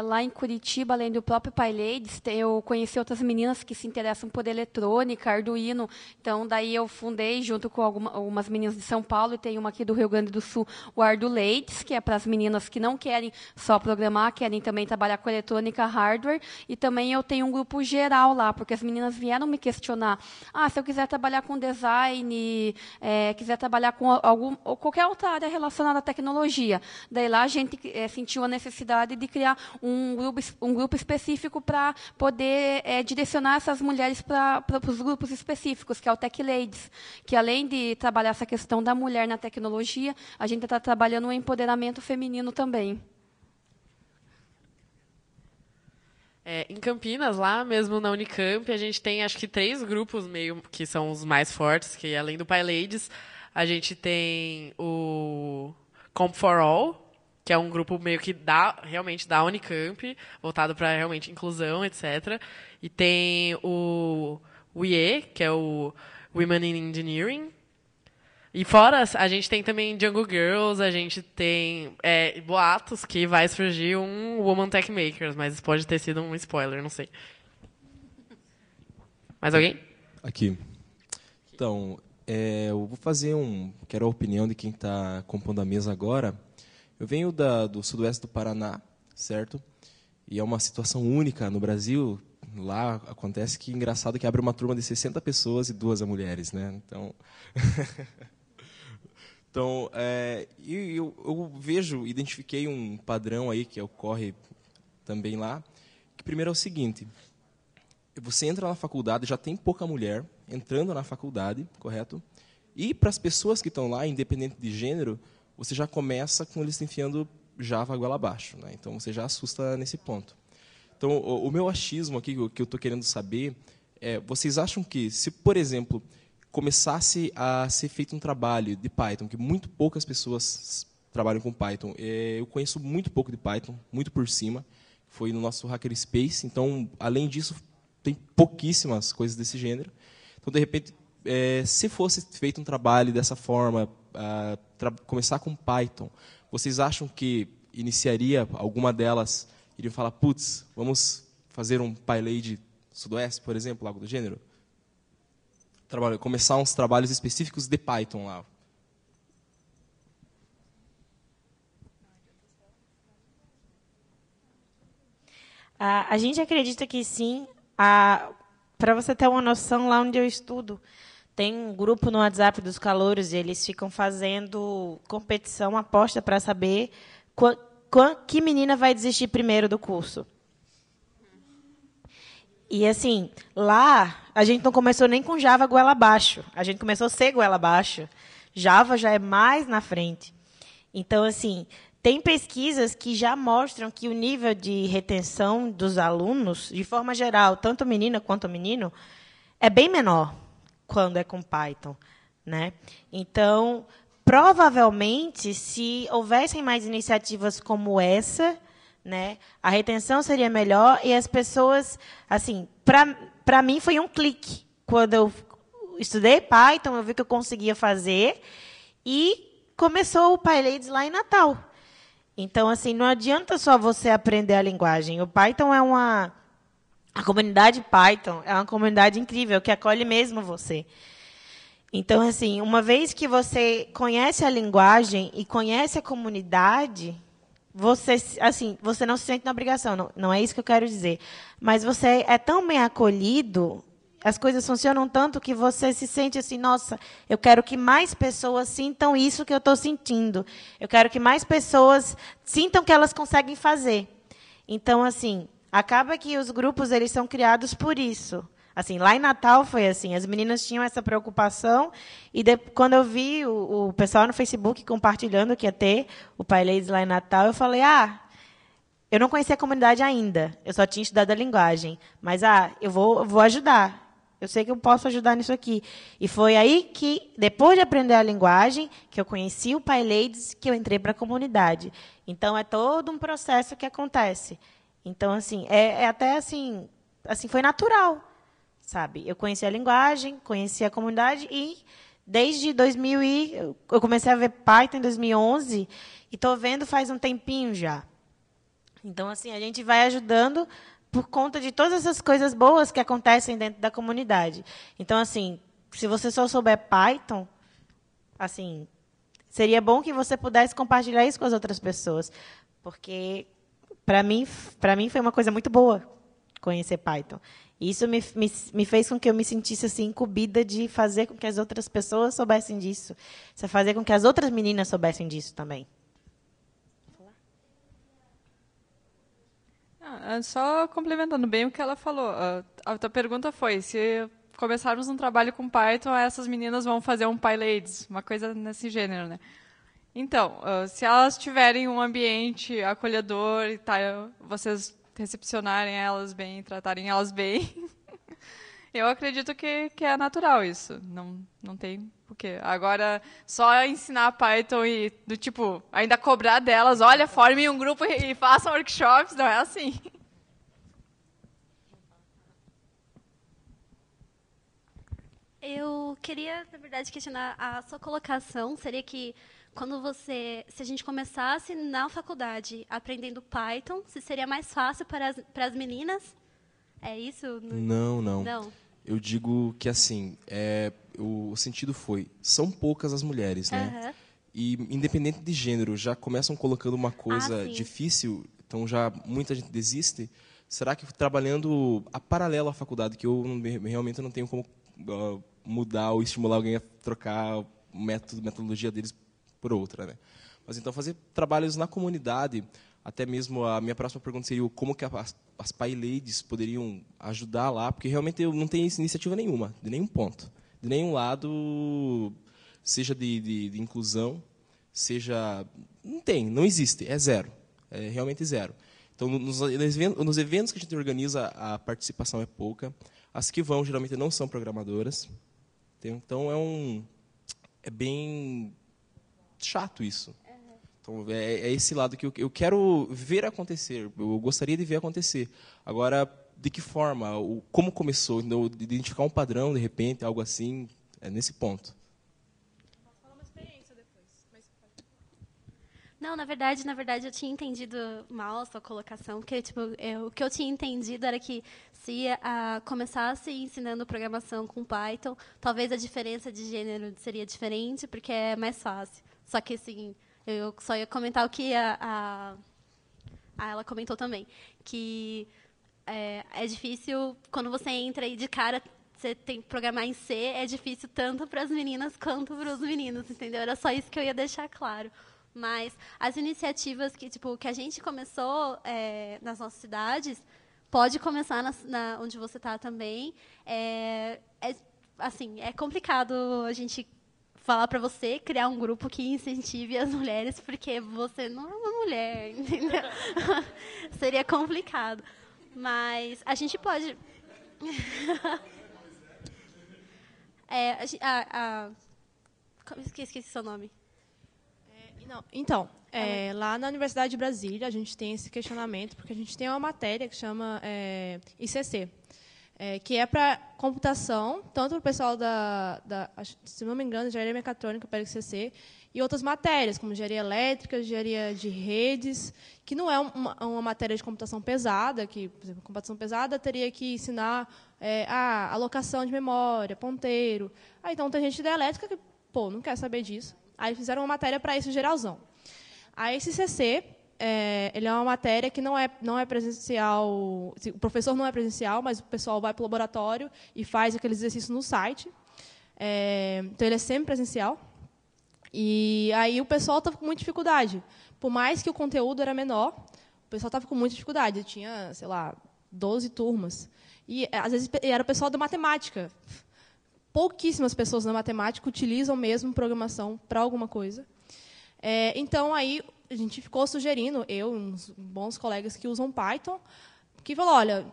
Lá em Curitiba, além do próprio PyLadies, eu conheci outras meninas que se interessam por eletrônica, Arduino. Então, daí eu fundei, junto com algumas meninas de São Paulo, e tem uma aqui do Rio Grande do Sul, o ArduLadies, que é para as meninas que não querem só programar, querem também trabalhar com eletrônica, hardware. E também eu tenho um grupo geral lá, porque as meninas vieram me questionar. Se eu quiser trabalhar com design, quiser trabalhar com ou qualquer outra área relacionada à tecnologia. Daí lá a gente sentiu a necessidade de criar um grupo específico para poder direcionar essas mulheres para os grupos específicos, que é o Tech Ladies, que além de trabalhar essa questão da mulher na tecnologia, a gente está trabalhando o empoderamento feminino também. Em Campinas, lá mesmo na Unicamp, a gente tem acho que 3 grupos meio que são os mais fortes, que além do PyLadies, a gente tem o Comp for All, que é um grupo meio que realmente da Unicamp, voltado para realmente inclusão, etc. E tem o IE, que é o Women in Engineering. E fora, a gente tem também Jungle Girls, a gente tem boatos que vai surgir um Woman Tech Makers, mas isso pode ter sido um spoiler, não sei. Mais alguém? Aqui. Então, eu vou fazer quero a opinião de quem está compondo a mesa agora. Eu venho do sudoeste do Paraná, certo? E é uma situação única no Brasil. Lá acontece que, engraçado, que abre uma turma de 60 pessoas e 2 mulheres, né? Então, eu identifiquei um padrão aí que ocorre também lá, que primeiro é o seguinte: você entra na faculdade, já tem pouca mulher entrando na faculdade, correto? E para as pessoas que estão lá, independente de gênero, você já começa com eles enfiando Java goela abaixo, né? Então você já assusta nesse ponto. Então o meu achismo aqui, o que eu estou querendo saber, vocês acham que, se, por exemplo, começasse a ser feito um trabalho de Python, que muito poucas pessoas trabalham com Python, eu conheço muito pouco de Python, muito por cima, foi no nosso Hackerspace. Então, além disso, tem pouquíssimas coisas desse gênero. Então, de repente, se fosse feito um trabalho dessa forma, começar com Python, vocês acham que iniciaria alguma delas, iriam falar, putz, vamos fazer um PyLady Sudoeste, por exemplo, algo do gênero? Começar uns trabalhos específicos de Python lá. A gente acredita que sim. Para você ter uma noção, lá onde eu estudo, tem um grupo no WhatsApp dos calouros e eles ficam fazendo competição, aposta para saber que menina vai desistir primeiro do curso. E, assim, lá, a gente não começou nem com Java goela abaixo. A gente começou C goela abaixo. Java já é mais na frente. Então, assim, tem pesquisas que já mostram que o nível de retenção dos alunos, de forma geral, tanto menina quanto menino, é bem menor quando é com Python, né? Então, provavelmente, se houvessem mais iniciativas como essa, né, a retenção seria melhor e as pessoas, assim, para mim foi um clique. Quando eu estudei Python, eu vi que eu conseguia fazer e começou o PyLadies lá em Natal. Então, assim, não adianta só você aprender a linguagem. O Python a comunidade Python é uma comunidade incrível, que acolhe mesmo você. Então, assim, uma vez que você conhece a linguagem e conhece a comunidade, você não se sente na obrigação, não é isso que eu quero dizer. Mas você é tão bem acolhido, as coisas funcionam tanto que você se sente assim, nossa, eu quero que mais pessoas sintam isso que eu estou sentindo. Eu quero que mais pessoas sintam que elas conseguem fazer. Então, assim, acaba que os grupos eles são criados por isso. Assim, lá em Natal foi assim, as meninas tinham essa preocupação e quando eu vi o pessoal no Facebook compartilhando que ia ter o PyLadies lá em Natal, eu falei, eu não conhecia a comunidade ainda, eu só tinha estudado a linguagem, mas eu vou ajudar. Eu sei que eu posso ajudar nisso aqui. E foi aí que, depois de aprender a linguagem, que eu conheci o PyLadies, que eu entrei para a comunidade. Então, é todo um processo que acontece. Então, assim, até assim, foi natural, sabe? Eu conheci a linguagem, conheci a comunidade e, desde 2000 eu comecei a ver Python em 2011 e estou vendo faz um tempinho já. Então, assim, a gente vai ajudando por conta de todas essas coisas boas que acontecem dentro da comunidade. Então, assim, se você só souber Python, assim, seria bom que você pudesse compartilhar isso com as outras pessoas, porque para mim foi uma coisa muito boa conhecer Python. E isso me fez com que eu me sentisse assim incumbida de fazer com que as outras pessoas soubessem disso, fazer com que as outras meninas soubessem disso também. Só complementando bem o que ela falou. A tua pergunta foi se começarmos um trabalho com Python, essas meninas vão fazer um PyLadies, uma coisa nesse gênero, né? Então, se elas tiverem um ambiente acolhedor e vocês recepcionarem elas bem, tratarem elas bem, eu acredito que é natural isso. Não tem o quê. Agora, só ensinar Python e, do tipo, ainda cobrar delas, olha, formem um grupo e façam workshops, não é assim. Eu queria, na verdade, questionar a sua colocação. Seria que, se a gente começasse na faculdade aprendendo Python, se seria mais fácil para as meninas? É isso? Não. Não. Eu digo que, assim, o sentido são poucas as mulheres, né? Uhum. E, independente de gênero, já começam colocando uma coisa difícil, então já muita gente desiste. Será que trabalhando a paralelo à faculdade, que eu realmente não tenho como mudar ou estimular alguém a trocar metodologia deles por outra, né? Mas então fazer trabalhos na comunidade, até mesmo a minha próxima pergunta seria como que as PyLadies poderiam ajudar lá, porque realmente eu não tenho iniciativa nenhuma, de nenhum ponto, de nenhum lado, seja de inclusão, seja... Não existe, é zero, é realmente zero. Então, nos eventos que a gente organiza, a participação é pouca, as que vão geralmente não são programadoras, então é bem chato isso. Então, é esse lado que eu quero ver acontecer, eu gostaria de ver acontecer. Agora, de que forma, como começou, de identificar um padrão, de repente, algo assim, é nesse ponto. Não, na verdade, eu tinha entendido mal a sua colocação, porque tipo, o que eu tinha entendido era que se começasse ensinando programação com Python, talvez a diferença de gênero seria diferente, porque é mais fácil. Só que, assim, eu só ia comentar o que ela comentou também, que é difícil, quando você entra aí de cara, você tem que programar em C, é difícil tanto para as meninas quanto para os meninos, entendeu? Era só isso que eu ia deixar claro. Mas as iniciativas que a gente começou nas nossas cidades, pode começar onde você está também. Assim, é complicado a gente falar para você criar um grupo que incentive as mulheres, porque você não é uma mulher, entendeu? Seria complicado. Mas a gente pode... Esqueci seu nome. Então, lá na Universidade de Brasília, a gente tem esse questionamento, porque a gente tem uma matéria que chama ICC, que é para computação, tanto para o pessoal se não me engano, engenharia mecatrônica para ICC, e outras matérias, como engenharia elétrica, engenharia de redes, que não é uma matéria de computação pesada, que, por exemplo, computação pesada teria que ensinar alocação de memória, ponteiro. Então, tem gente da elétrica que não quer saber disso. Aí fizeram uma matéria para isso, geralzão. A SCC, ele é uma matéria que não é presencial, o professor não é presencial, mas o pessoal vai para o laboratório e faz aqueles exercícios no site. Então, ele é sempre presencial. E aí o pessoal estava com muita dificuldade. Por mais que o conteúdo era menor, o pessoal estava com muita dificuldade. Tinha, sei lá, 12 turmas. E, às vezes, era o pessoal da matemática. Pouquíssimas pessoas na matemática utilizam mesmo programação para alguma coisa. Então, aí, a gente ficou sugerindo, eu e uns bons colegas que usam Python, que falou, olha,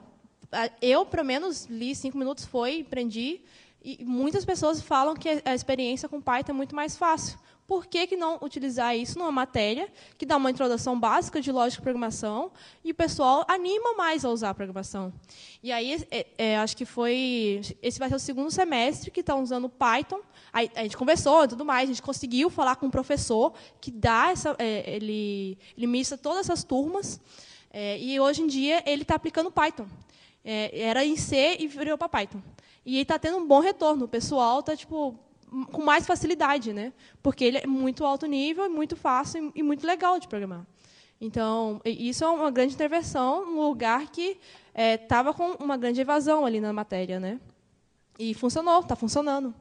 eu, pelo menos, li 5 minutos, aprendi, e muitas pessoas falam que a experiência com Python é muito mais fácil. Por que não utilizar isso numa matéria que dá uma introdução básica de lógica de programação e o pessoal anima mais a usar a programação? E aí, acho que esse vai ser o 2º semestre que estão usando Python. Aí, a gente conversou e tudo mais, a gente conseguiu falar com um professor que dá ele mistura todas essas turmas, e hoje em dia ele está aplicando Python. Era em C e virou para Python. E está tendo um bom retorno. O pessoal está com mais facilidade, né? Porque ele é muito alto nível, muito fácil e muito legal de programar. Então, isso é uma grande intervenção num lugar que estava com uma grande evasão ali na matéria, né? E funcionou, está funcionando.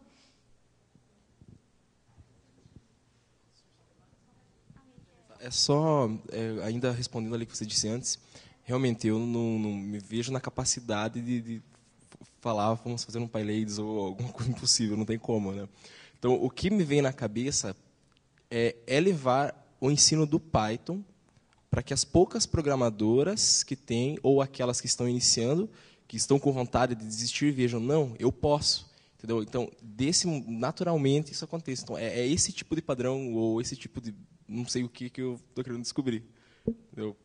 Ainda respondendo ali o que você disse antes, realmente eu não me vejo na capacidade de falar, vamos fazer um PyLadies ou alguma coisa impossível, não tem como, né? Então, o que me vem na cabeça é levar o ensino do Python para que as poucas programadoras que têm, ou aquelas que estão iniciando, que estão com vontade de desistir, vejam, não, eu posso. Entendeu? Então, naturalmente, isso acontece. Então, é esse tipo de padrão, ou esse tipo de... Não sei o que eu estou querendo descobrir. Entendeu?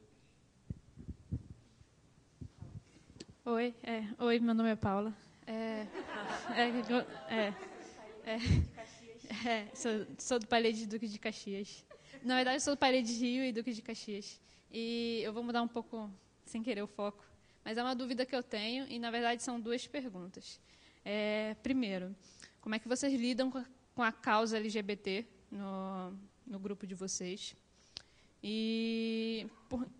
Oi, meu nome é Paula. Sou do PyLadies Duque de Caxias. Na verdade, eu sou do PyLadies Rio e Duque de Caxias. E eu vou mudar um pouco, sem querer, o foco. Mas é uma dúvida que eu tenho, e, na verdade, são 2 perguntas. Primeiro, como é que vocês lidam com a causa LGBT no grupo de vocês?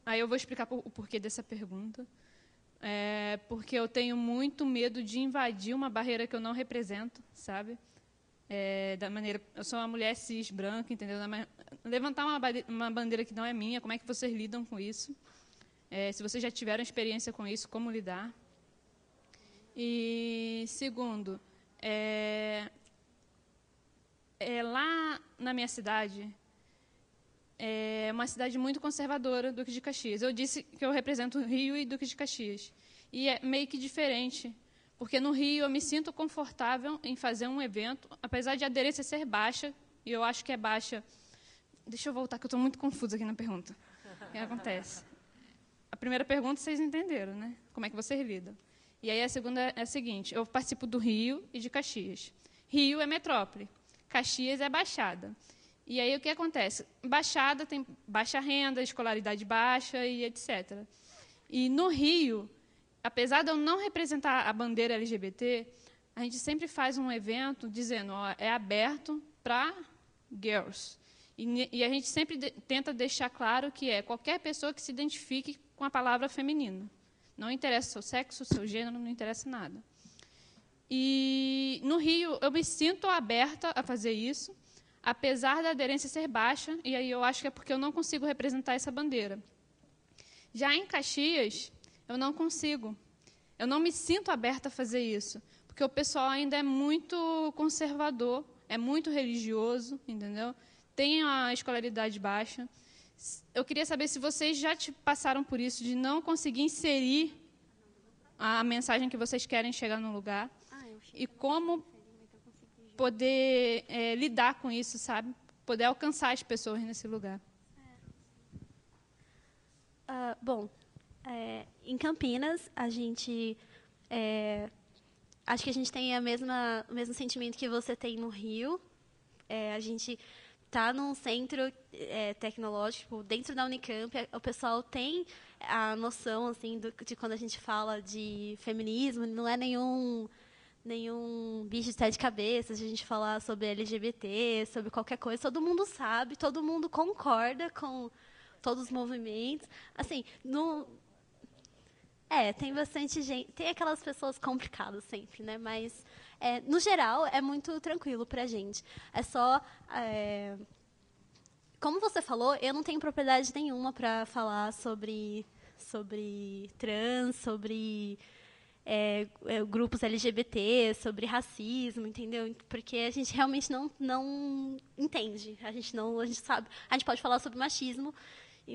Aí eu vou explicar o porquê dessa pergunta. Porque eu tenho muito medo de invadir uma barreira que eu não represento, sabe? Eu sou uma mulher cis, branca, entendeu? Levantar uma bandeira que não é minha, como é que vocês lidam com isso? Se vocês já tiveram experiência com isso, como lidar? E, segundo, lá na minha cidade, é uma cidade muito conservadora, Duque de Caxias. Eu disse que eu represento o Rio e Duque de Caxias. E é meio que diferente, porque no Rio eu me sinto confortável em fazer um evento, apesar de a aderência ser baixa, e eu acho que é baixa Deixa eu voltar, que eu estou muito confusa aqui na pergunta. O que acontece? A primeira pergunta vocês entenderam, né? Como é que vocês lidam. E aí a segunda é a seguinte: eu participo do Rio e de Caxias. Rio é metrópole, Caxias é baixada. E aí o que acontece? Baixada tem baixa renda, escolaridade baixa e etc. E no Rio, apesar de eu não representar a bandeira LGBT, a gente sempre faz um evento dizendo, ó, é aberto para girls. E a gente sempre tenta deixar claro que é qualquer pessoa que se identifique com a palavra feminino. Não interessa o seu sexo, o seu gênero, não interessa nada. E no Rio, eu me sinto aberta a fazer isso, apesar da aderência ser baixa, e aí eu acho que é porque eu não consigo representar essa bandeira. Já em Caxias, eu não consigo. Eu não me sinto aberta a fazer isso, porque o pessoal ainda é muito conservador, é muito religioso, entendeu? Tem a escolaridade baixa. Eu queria saber se vocês já passaram por isso, de não conseguir inserir a mensagem que vocês querem chegar no lugar, e como poder lidar com isso, sabe? Poder alcançar as pessoas nesse lugar. Bom, em Campinas, a gente... acho que a gente tem o mesmo sentimento que você tem no Rio. A gente está num centro tecnológico, dentro da Unicamp. O pessoal tem a noção assim, de quando a gente fala de feminismo, não é nenhum bicho de sete cabeças, a gente falar sobre LGBT, sobre qualquer coisa. Todo mundo sabe, todo mundo concorda com todos os movimentos. Assim, tem bastante gente, tem aquelas pessoas complicadas sempre, né? Mas, no geral, é muito tranquilo para a gente. É só... como você falou, eu não tenho propriedade nenhuma para falar sobre trans, sobre grupos LGBT, sobre racismo, entendeu? Porque a gente realmente não entende. A gente sabe. A gente pode falar sobre machismo,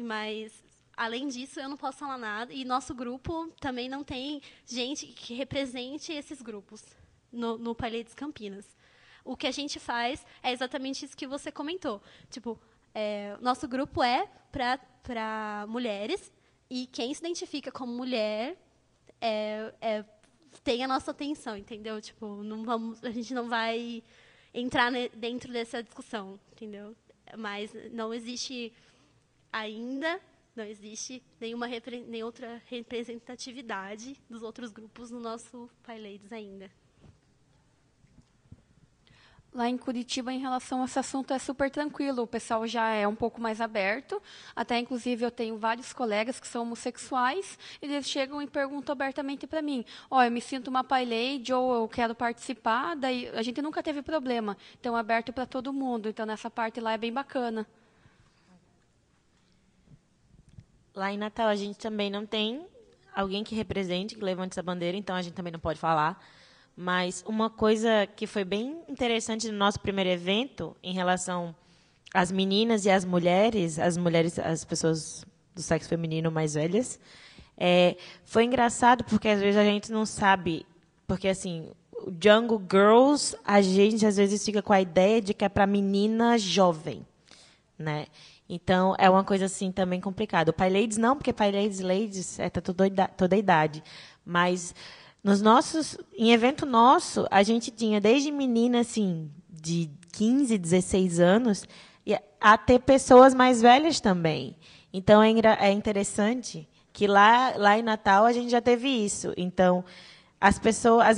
mas... Além disso, eu não posso falar nada. E nosso grupo também não tem gente que represente esses grupos no Palheiros Campinas. O que a gente faz é exatamente isso que você comentou. Tipo, nosso grupo é para mulheres, e quem se identifica como mulher tem a nossa atenção, entendeu? Tipo, a gente não vai entrar dentro dessa discussão, entendeu? Mas não existe ainda... Não existe nenhuma outra representatividade dos outros grupos no nosso PyLadies ainda. Lá em Curitiba, em relação a esse assunto, é super tranquilo. O pessoal já é um pouco mais aberto. Até, inclusive, eu tenho vários colegas que são homossexuais, e eles chegam e perguntam abertamente para mim, eu me sinto uma PyLady, ou eu quero participar. Daí, a gente nunca teve problema. Então, é aberto para todo mundo. Então, nessa parte lá é bem bacana. Lá em Natal, a gente também não tem alguém que represente, que levante essa bandeira, então a gente também não pode falar. Mas uma coisa que foi bem interessante no nosso primeiro evento, em relação às meninas e às mulheres, as pessoas do sexo feminino mais velhas, foi engraçado porque, às vezes, a gente não sabe... Porque, assim, o Jungle Girls, a gente, às vezes, fica com a ideia de que é para menina jovem, né? Então, é uma coisa assim também complicada. O PyLadies não, porque PyLadies tá toda a idade. Mas em evento nosso, a gente tinha desde menina assim, de 15, 16 anos, a ter pessoas mais velhas também. Então, é interessante que lá em Natal a gente já teve isso. Então, as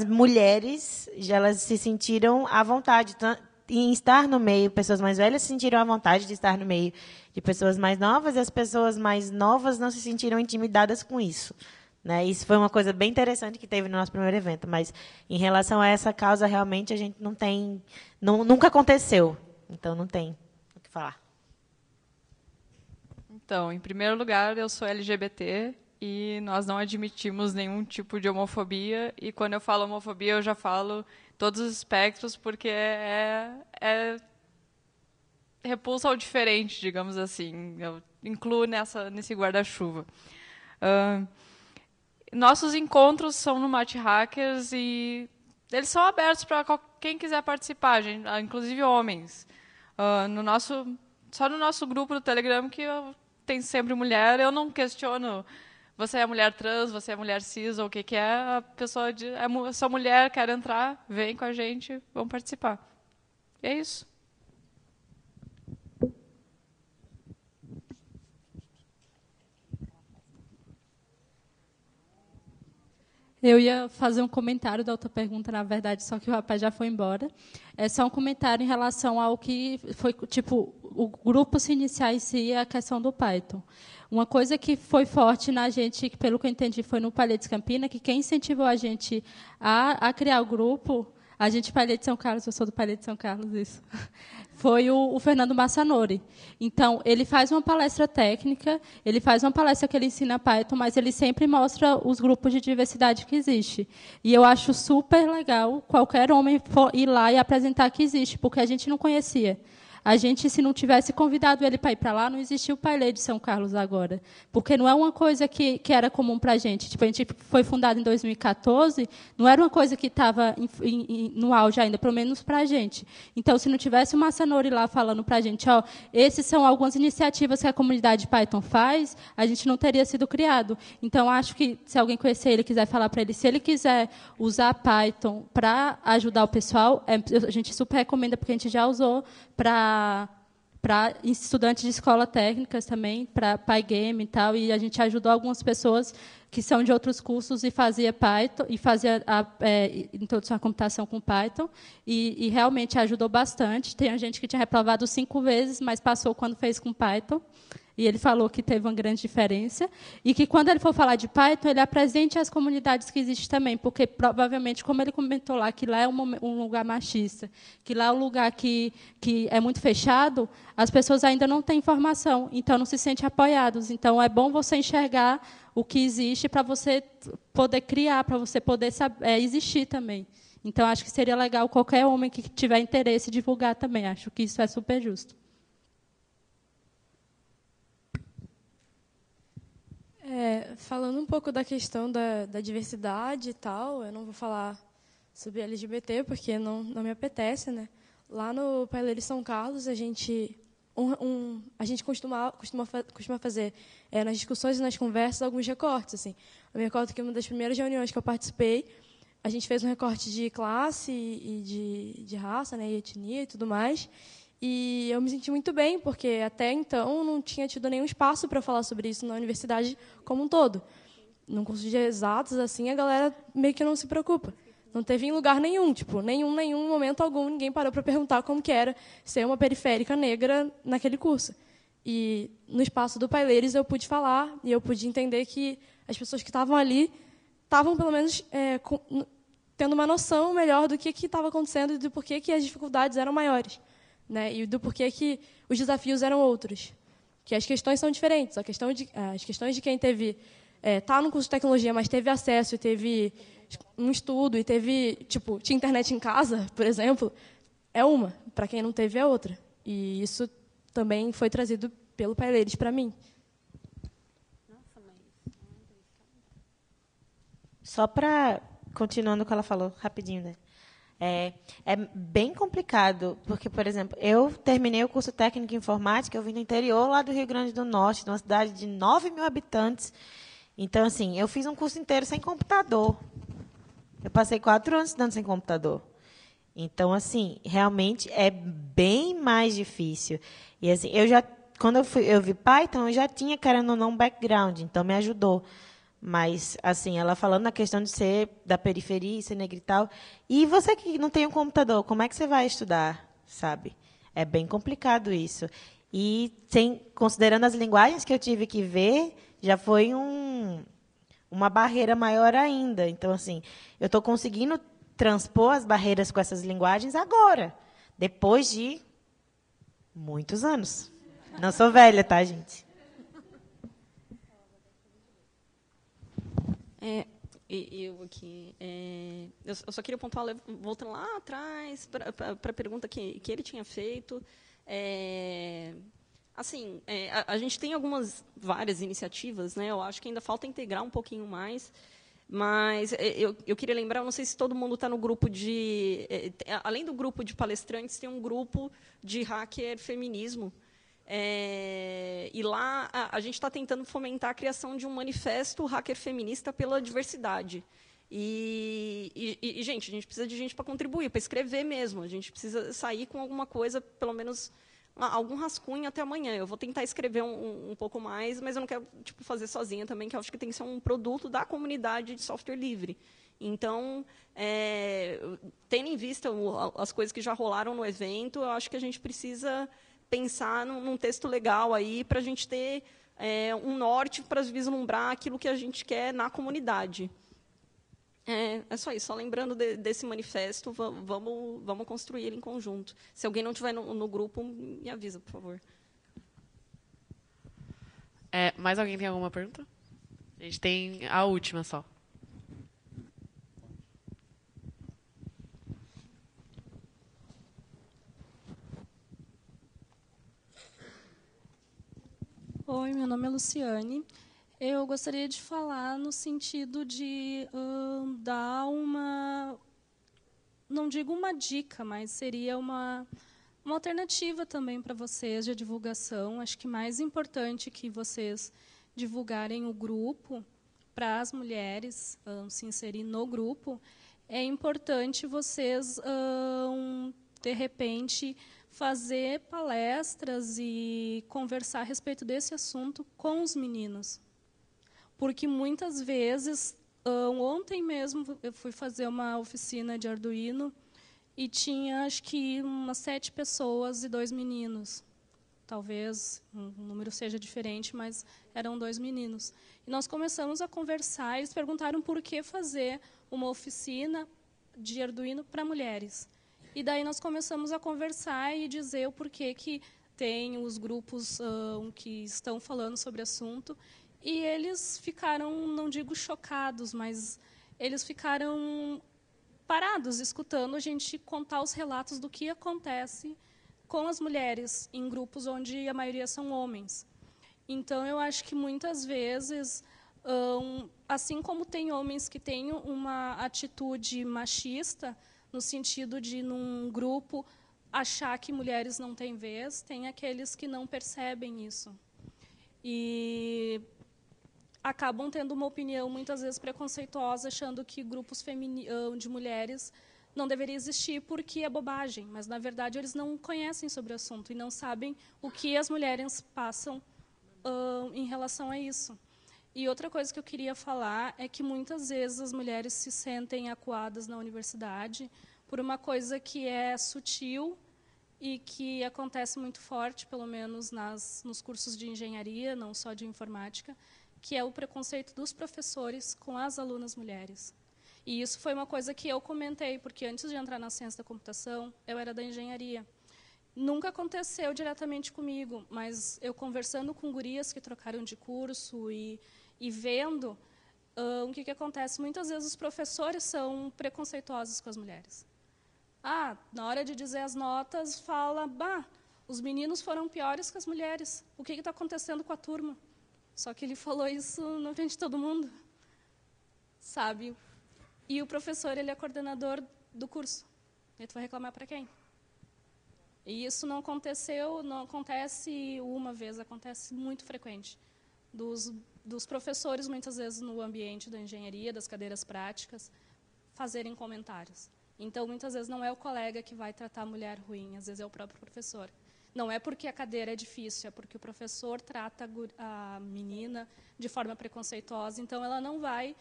mulheres, elas se sentiram à vontade em estar no meio, pessoas mais velhas se sentiram à vontade de estar no meio de pessoas mais novas, e as pessoas mais novas não se sentiram intimidadas com isso, né? Isso foi uma coisa bem interessante que teve no nosso primeiro evento, mas em relação a essa causa, realmente, a gente não tem... nunca aconteceu, então não tem o que falar. Então, em primeiro lugar, eu sou LGBT e nós não admitimos nenhum tipo de homofobia, e quando eu falo homofobia, eu já falo todos os espectros, porque é repulsa ao diferente, digamos assim. Eu incluo nesse guarda-chuva. Nossos encontros são no Mate Hackers, e eles são abertos para quem quiser participar, gente, inclusive homens. No nosso Só no nosso grupo do Telegram que tem sempre mulher, eu não questiono. Você é mulher trans, você é mulher cis, ou o que é, a pessoa diz, sou mulher, quero entrar, vem com a gente, vamos participar. E é isso. Eu ia fazer um comentário da outra pergunta, na verdade, só que o rapaz já foi embora. É só um comentário em relação ao que foi, tipo, o grupo se iniciar em si, a questão do Python. Uma coisa que foi forte na gente, que, pelo que eu entendi, foi no Palhetes Campinas, que quem incentivou a gente a criar o grupo, a gente, Palhetes São Carlos, eu sou do Palhetes São Carlos, isso, foi o Fernando Massanori. Então, ele faz uma palestra técnica, ele faz uma palestra que ele ensina Python, mas ele sempre mostra os grupos de diversidade que existe. E eu acho super legal qualquer homem ir lá e apresentar que existe, porque a gente não conhecia. A gente, se não tivesse convidado ele para ir para lá, não existia o Pailê de São Carlos agora. Porque não é uma coisa que era comum para a gente. Tipo, a gente foi fundado em 2014, não era uma coisa que estava no auge ainda, pelo menos para a gente. Então, se não tivesse o Massanori lá falando para a gente, ó, esses são algumas iniciativas que a comunidade Python faz, a gente não teria sido criado. Então, acho que, se alguém conhecer ele, quiser falar para ele, se ele quiser usar Python para ajudar o pessoal, a gente super recomenda, porque a gente já usou para estudantes de escola técnicas também, para Pygame e tal, e a gente ajudou algumas pessoas que são de outros cursos e fazia Python, e fazia a introdução à computação com Python, e realmente ajudou bastante. Tem gente que tinha reprovado 5 vezes, mas passou quando fez com Python. E ele falou que teve uma grande diferença. E que, quando ele for falar de Python, ele apresente as comunidades que existem também, porque, provavelmente, como ele comentou lá, que lá é um lugar machista, que lá é um lugar que é muito fechado, as pessoas ainda não têm informação, então não se sentem apoiados. Então, é bom você enxergar o que existe para você poder criar, para você poder existir também. Então, acho que seria legal qualquer homem que tiver interesse divulgar também. Acho que isso é super justo. Falando um pouco da questão da diversidade e tal, eu não vou falar sobre LGBT, porque não me apetece, né? Lá no Pailê de São Carlos, a gente costuma fazer, nas discussões e nas conversas, alguns recortes. Assim. Eu me recordo que uma das primeiras reuniões que eu participei, a gente fez um recorte de classe e de raça, né, e etnia e tudo mais. E eu me senti muito bem, porque até então não tinha tido nenhum espaço para falar sobre isso na universidade como um todo. No curso de exatos, assim, a galera meio que não se preocupa. Não teve em lugar nenhum, tipo, nenhum momento algum, ninguém parou para perguntar como que era ser uma periférica negra naquele curso. E no espaço do Paileiros eu pude falar e eu pude entender que as pessoas que estavam ali estavam, pelo menos, tendo uma noção melhor do que estava acontecendo e do porquê que as dificuldades eram maiores. Né, e do porquê que os desafios eram outros. Que as questões são diferentes. As questões de quem está no curso de tecnologia, mas teve acesso e teve um estudo e tinha internet em casa, por exemplo, é uma. Para quem não teve, é outra. E isso também foi trazido pelo Paileiros para mim. Só para, continuando o que ela falou, rapidinho, né? É bem complicado, porque, por exemplo, eu terminei o curso técnico em informática, eu vim do interior, lá do Rio Grande do Norte, numa cidade de 9 mil habitantes. Então, assim, eu fiz um curso inteiro sem computador. Eu passei 4 anos estudando sem computador. Então, assim, realmente é bem mais difícil. E, assim, quando eu vi Python, eu já tinha, querendo ou não, um background, então me ajudou. Mas, assim, ela falando na questão de ser da periferia, ser negra e tal. E você que não tem um computador, como é que você vai estudar, sabe? É bem complicado isso. E, considerando as linguagens que eu tive que ver, já foi uma barreira maior ainda. Então, assim, eu estou conseguindo transpor as barreiras com essas linguagens agora, depois de muitos anos. Não sou velha, tá, gente? Eu aqui, eu só queria pontuar, voltando lá atrás para a pergunta que ele tinha feito. Assim, a gente tem várias iniciativas, né? Eu acho que ainda falta integrar um pouquinho mais, mas eu queria lembrar, não sei se todo mundo está no grupo além do grupo de palestrantes, tem um grupo de hacker feminismo, E lá a gente está tentando fomentar a criação de um manifesto hacker feminista pela diversidade. Gente, a gente precisa de gente para contribuir, para escrever mesmo. A gente precisa sair com alguma coisa, pelo menos algum rascunho até amanhã. Eu vou tentar escrever um pouco mais, mas eu não quero fazer sozinha também, que eu acho que tem que ser um produto da comunidade de software livre. Então, tendo em vista as coisas que já rolaram no evento, eu acho que a gente precisa pensar num texto legal aí para a gente ter um norte para vislumbrar aquilo que a gente quer na comunidade. É só isso. Só lembrando desse manifesto, vamos construir ele em conjunto. Se alguém não estiver no grupo, me avisa, por favor. Mais alguém tem alguma pergunta? A gente tem a última só. Oi, meu nome é Luciane. Eu gostaria de falar no sentido de dar não digo uma dica, mas seria uma alternativa também para vocês de divulgação. Acho que mais importante que vocês divulgarem o grupo para as mulheres se inserir no grupo, é importante vocês, de repente, fazer palestras e conversar a respeito desse assunto com os meninos. Porque, muitas vezes, ontem mesmo, eu fui fazer uma oficina de Arduino e tinha, acho que, umas 7 pessoas e 2 meninos. Talvez o número seja diferente, mas eram 2 meninos. E nós começamos a conversar, e eles perguntaram por que fazer uma oficina de Arduino para mulheres. E daí nós começamos a conversar e dizer o porquê que tem os grupos que estão falando sobre o assunto. E eles ficaram, não digo chocados, mas eles ficaram parados, escutando a gente contar os relatos do que acontece com as mulheres em grupos onde a maioria são homens. Então, eu acho que, muitas vezes, assim como tem homens que têm uma atitude machista, no sentido de, num grupo, achar que mulheres não têm vez, tem aqueles que não percebem isso. E acabam tendo uma opinião, muitas vezes, preconceituosa, achando que grupos de mulheres não deveria existir porque é bobagem. Mas, na verdade, eles não conhecem sobre o assunto e não sabem o que as mulheres passam em relação a isso. E outra coisa que eu queria falar é que, muitas vezes, as mulheres se sentem acuadas na universidade por uma coisa que é sutil e que acontece muito forte, pelo menos nos cursos de engenharia, não só de informática, que é o preconceito dos professores com as alunas mulheres. E isso foi uma coisa que eu comentei, porque antes de entrar na ciência da computação, eu era da engenharia. Nunca aconteceu diretamente comigo, mas eu conversando com gurias que trocaram de curso e vendo o que acontece. Muitas vezes os professores são preconceituosos com as mulheres. Na hora de dizer as notas, fala, os meninos foram piores que as mulheres. O que está acontecendo com a turma? Só que ele falou isso na frente de todo mundo, sabe? E o professor, ele é coordenador do curso. E tu vai reclamar para quem? E isso não acontece uma vez, acontece muito frequente. Dos professores, muitas vezes, no ambiente da engenharia, das cadeiras práticas, fazerem comentários. Então, muitas vezes, não é o colega que vai tratar a mulher ruim, às vezes é o próprio professor. Não é porque a cadeira é difícil, é porque o professor trata a menina de forma preconceituosa, então ela não vai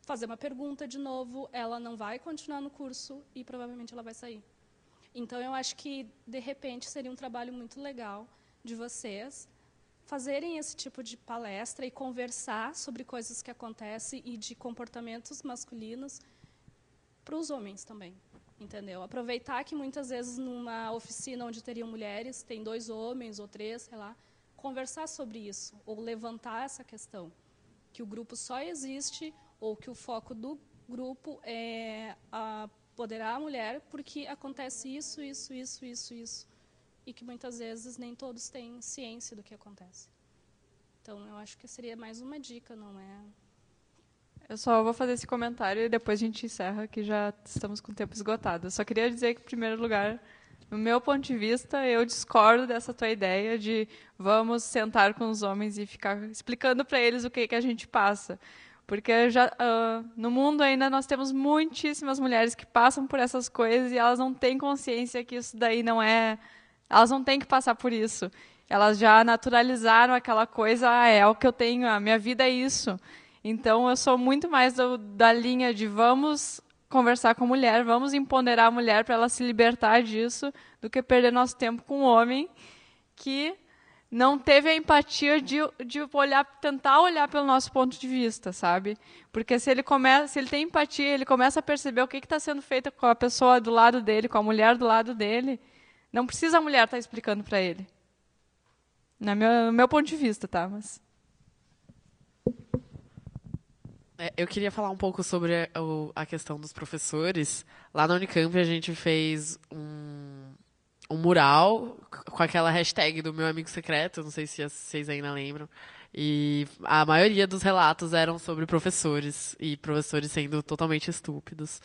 fazer uma pergunta de novo, ela não vai continuar no curso e provavelmente ela vai sair. Então, eu acho que, de repente, seria um trabalho muito legal de vocês fazerem esse tipo de palestra e conversar sobre coisas que acontecem e de comportamentos masculinos para os homens também, entendeu? Aproveitar que, muitas vezes, numa oficina onde teriam mulheres, tem 2 homens ou 3, sei lá, conversar sobre isso, ou levantar essa questão, que o grupo só existe, ou que o foco do grupo é apoderar a mulher porque acontece isso, e que, muitas vezes, nem todos têm ciência do que acontece. Então, eu acho que seria mais uma dica, não é? Eu só vou fazer esse comentário e depois a gente encerra, que já estamos com o tempo esgotado. Eu só queria dizer que, em primeiro lugar, No meu ponto de vista, eu discordo dessa tua ideia de vamos sentar com os homens e ficar explicando para eles o que a gente passa. Porque no mundo ainda nós temos muitíssimas mulheres que passam por essas coisas e elas não têm consciência que isso daí não é... Elas não têm que passar por isso. Elas já naturalizaram aquela coisa, é o que eu tenho, a minha vida é isso. Então, eu sou muito mais da linha de vamos conversar com a mulher, vamos empoderar a mulher para ela se libertar disso, do que perder nosso tempo com um homem que não teve a empatia de tentar olhar pelo nosso ponto de vista, sabe? Porque se ele tem empatia, ele começa a perceber o que está sendo feito com a pessoa do lado dele, com a mulher do lado dele, não precisa a mulher estar explicando para ele. No meu ponto de vista, tá? Mas... Eu queria falar um pouco sobre a questão dos professores. Lá na Unicamp a gente fez um mural com aquela hashtag do meu amigo secreto, não sei se vocês ainda lembram. E a maioria dos relatos eram sobre professores, e professores sendo totalmente estúpidos.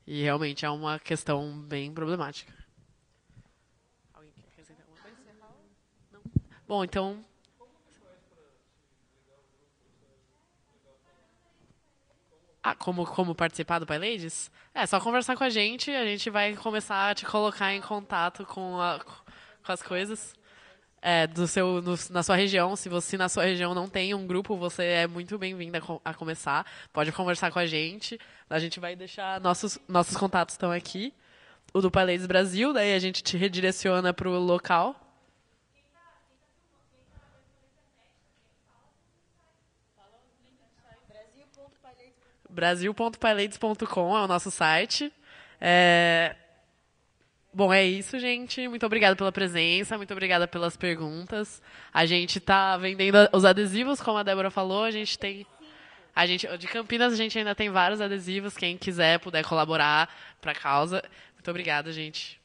E realmente é uma questão bem problemática. Alguém quer acrescentar alguma coisa? Não? Bom, então... Como participar do PyLadies? É só conversar com a gente vai começar a te colocar em contato com as coisas na sua região. Se você na sua região não tem um grupo, você é muito bem-vinda a começar. Pode conversar com a gente vai deixar nossos contatos estão aqui. O do PyLadies Brasil, daí a gente te redireciona para o local. Brasil.pyladies.com é o nosso site. Bom, é isso, gente. Muito obrigada pela presença, muito obrigada pelas perguntas. A gente está vendendo os adesivos, como a Débora falou. De Campinas, a gente ainda tem vários adesivos. Quem quiser, puder colaborar para a causa. Muito obrigada, gente.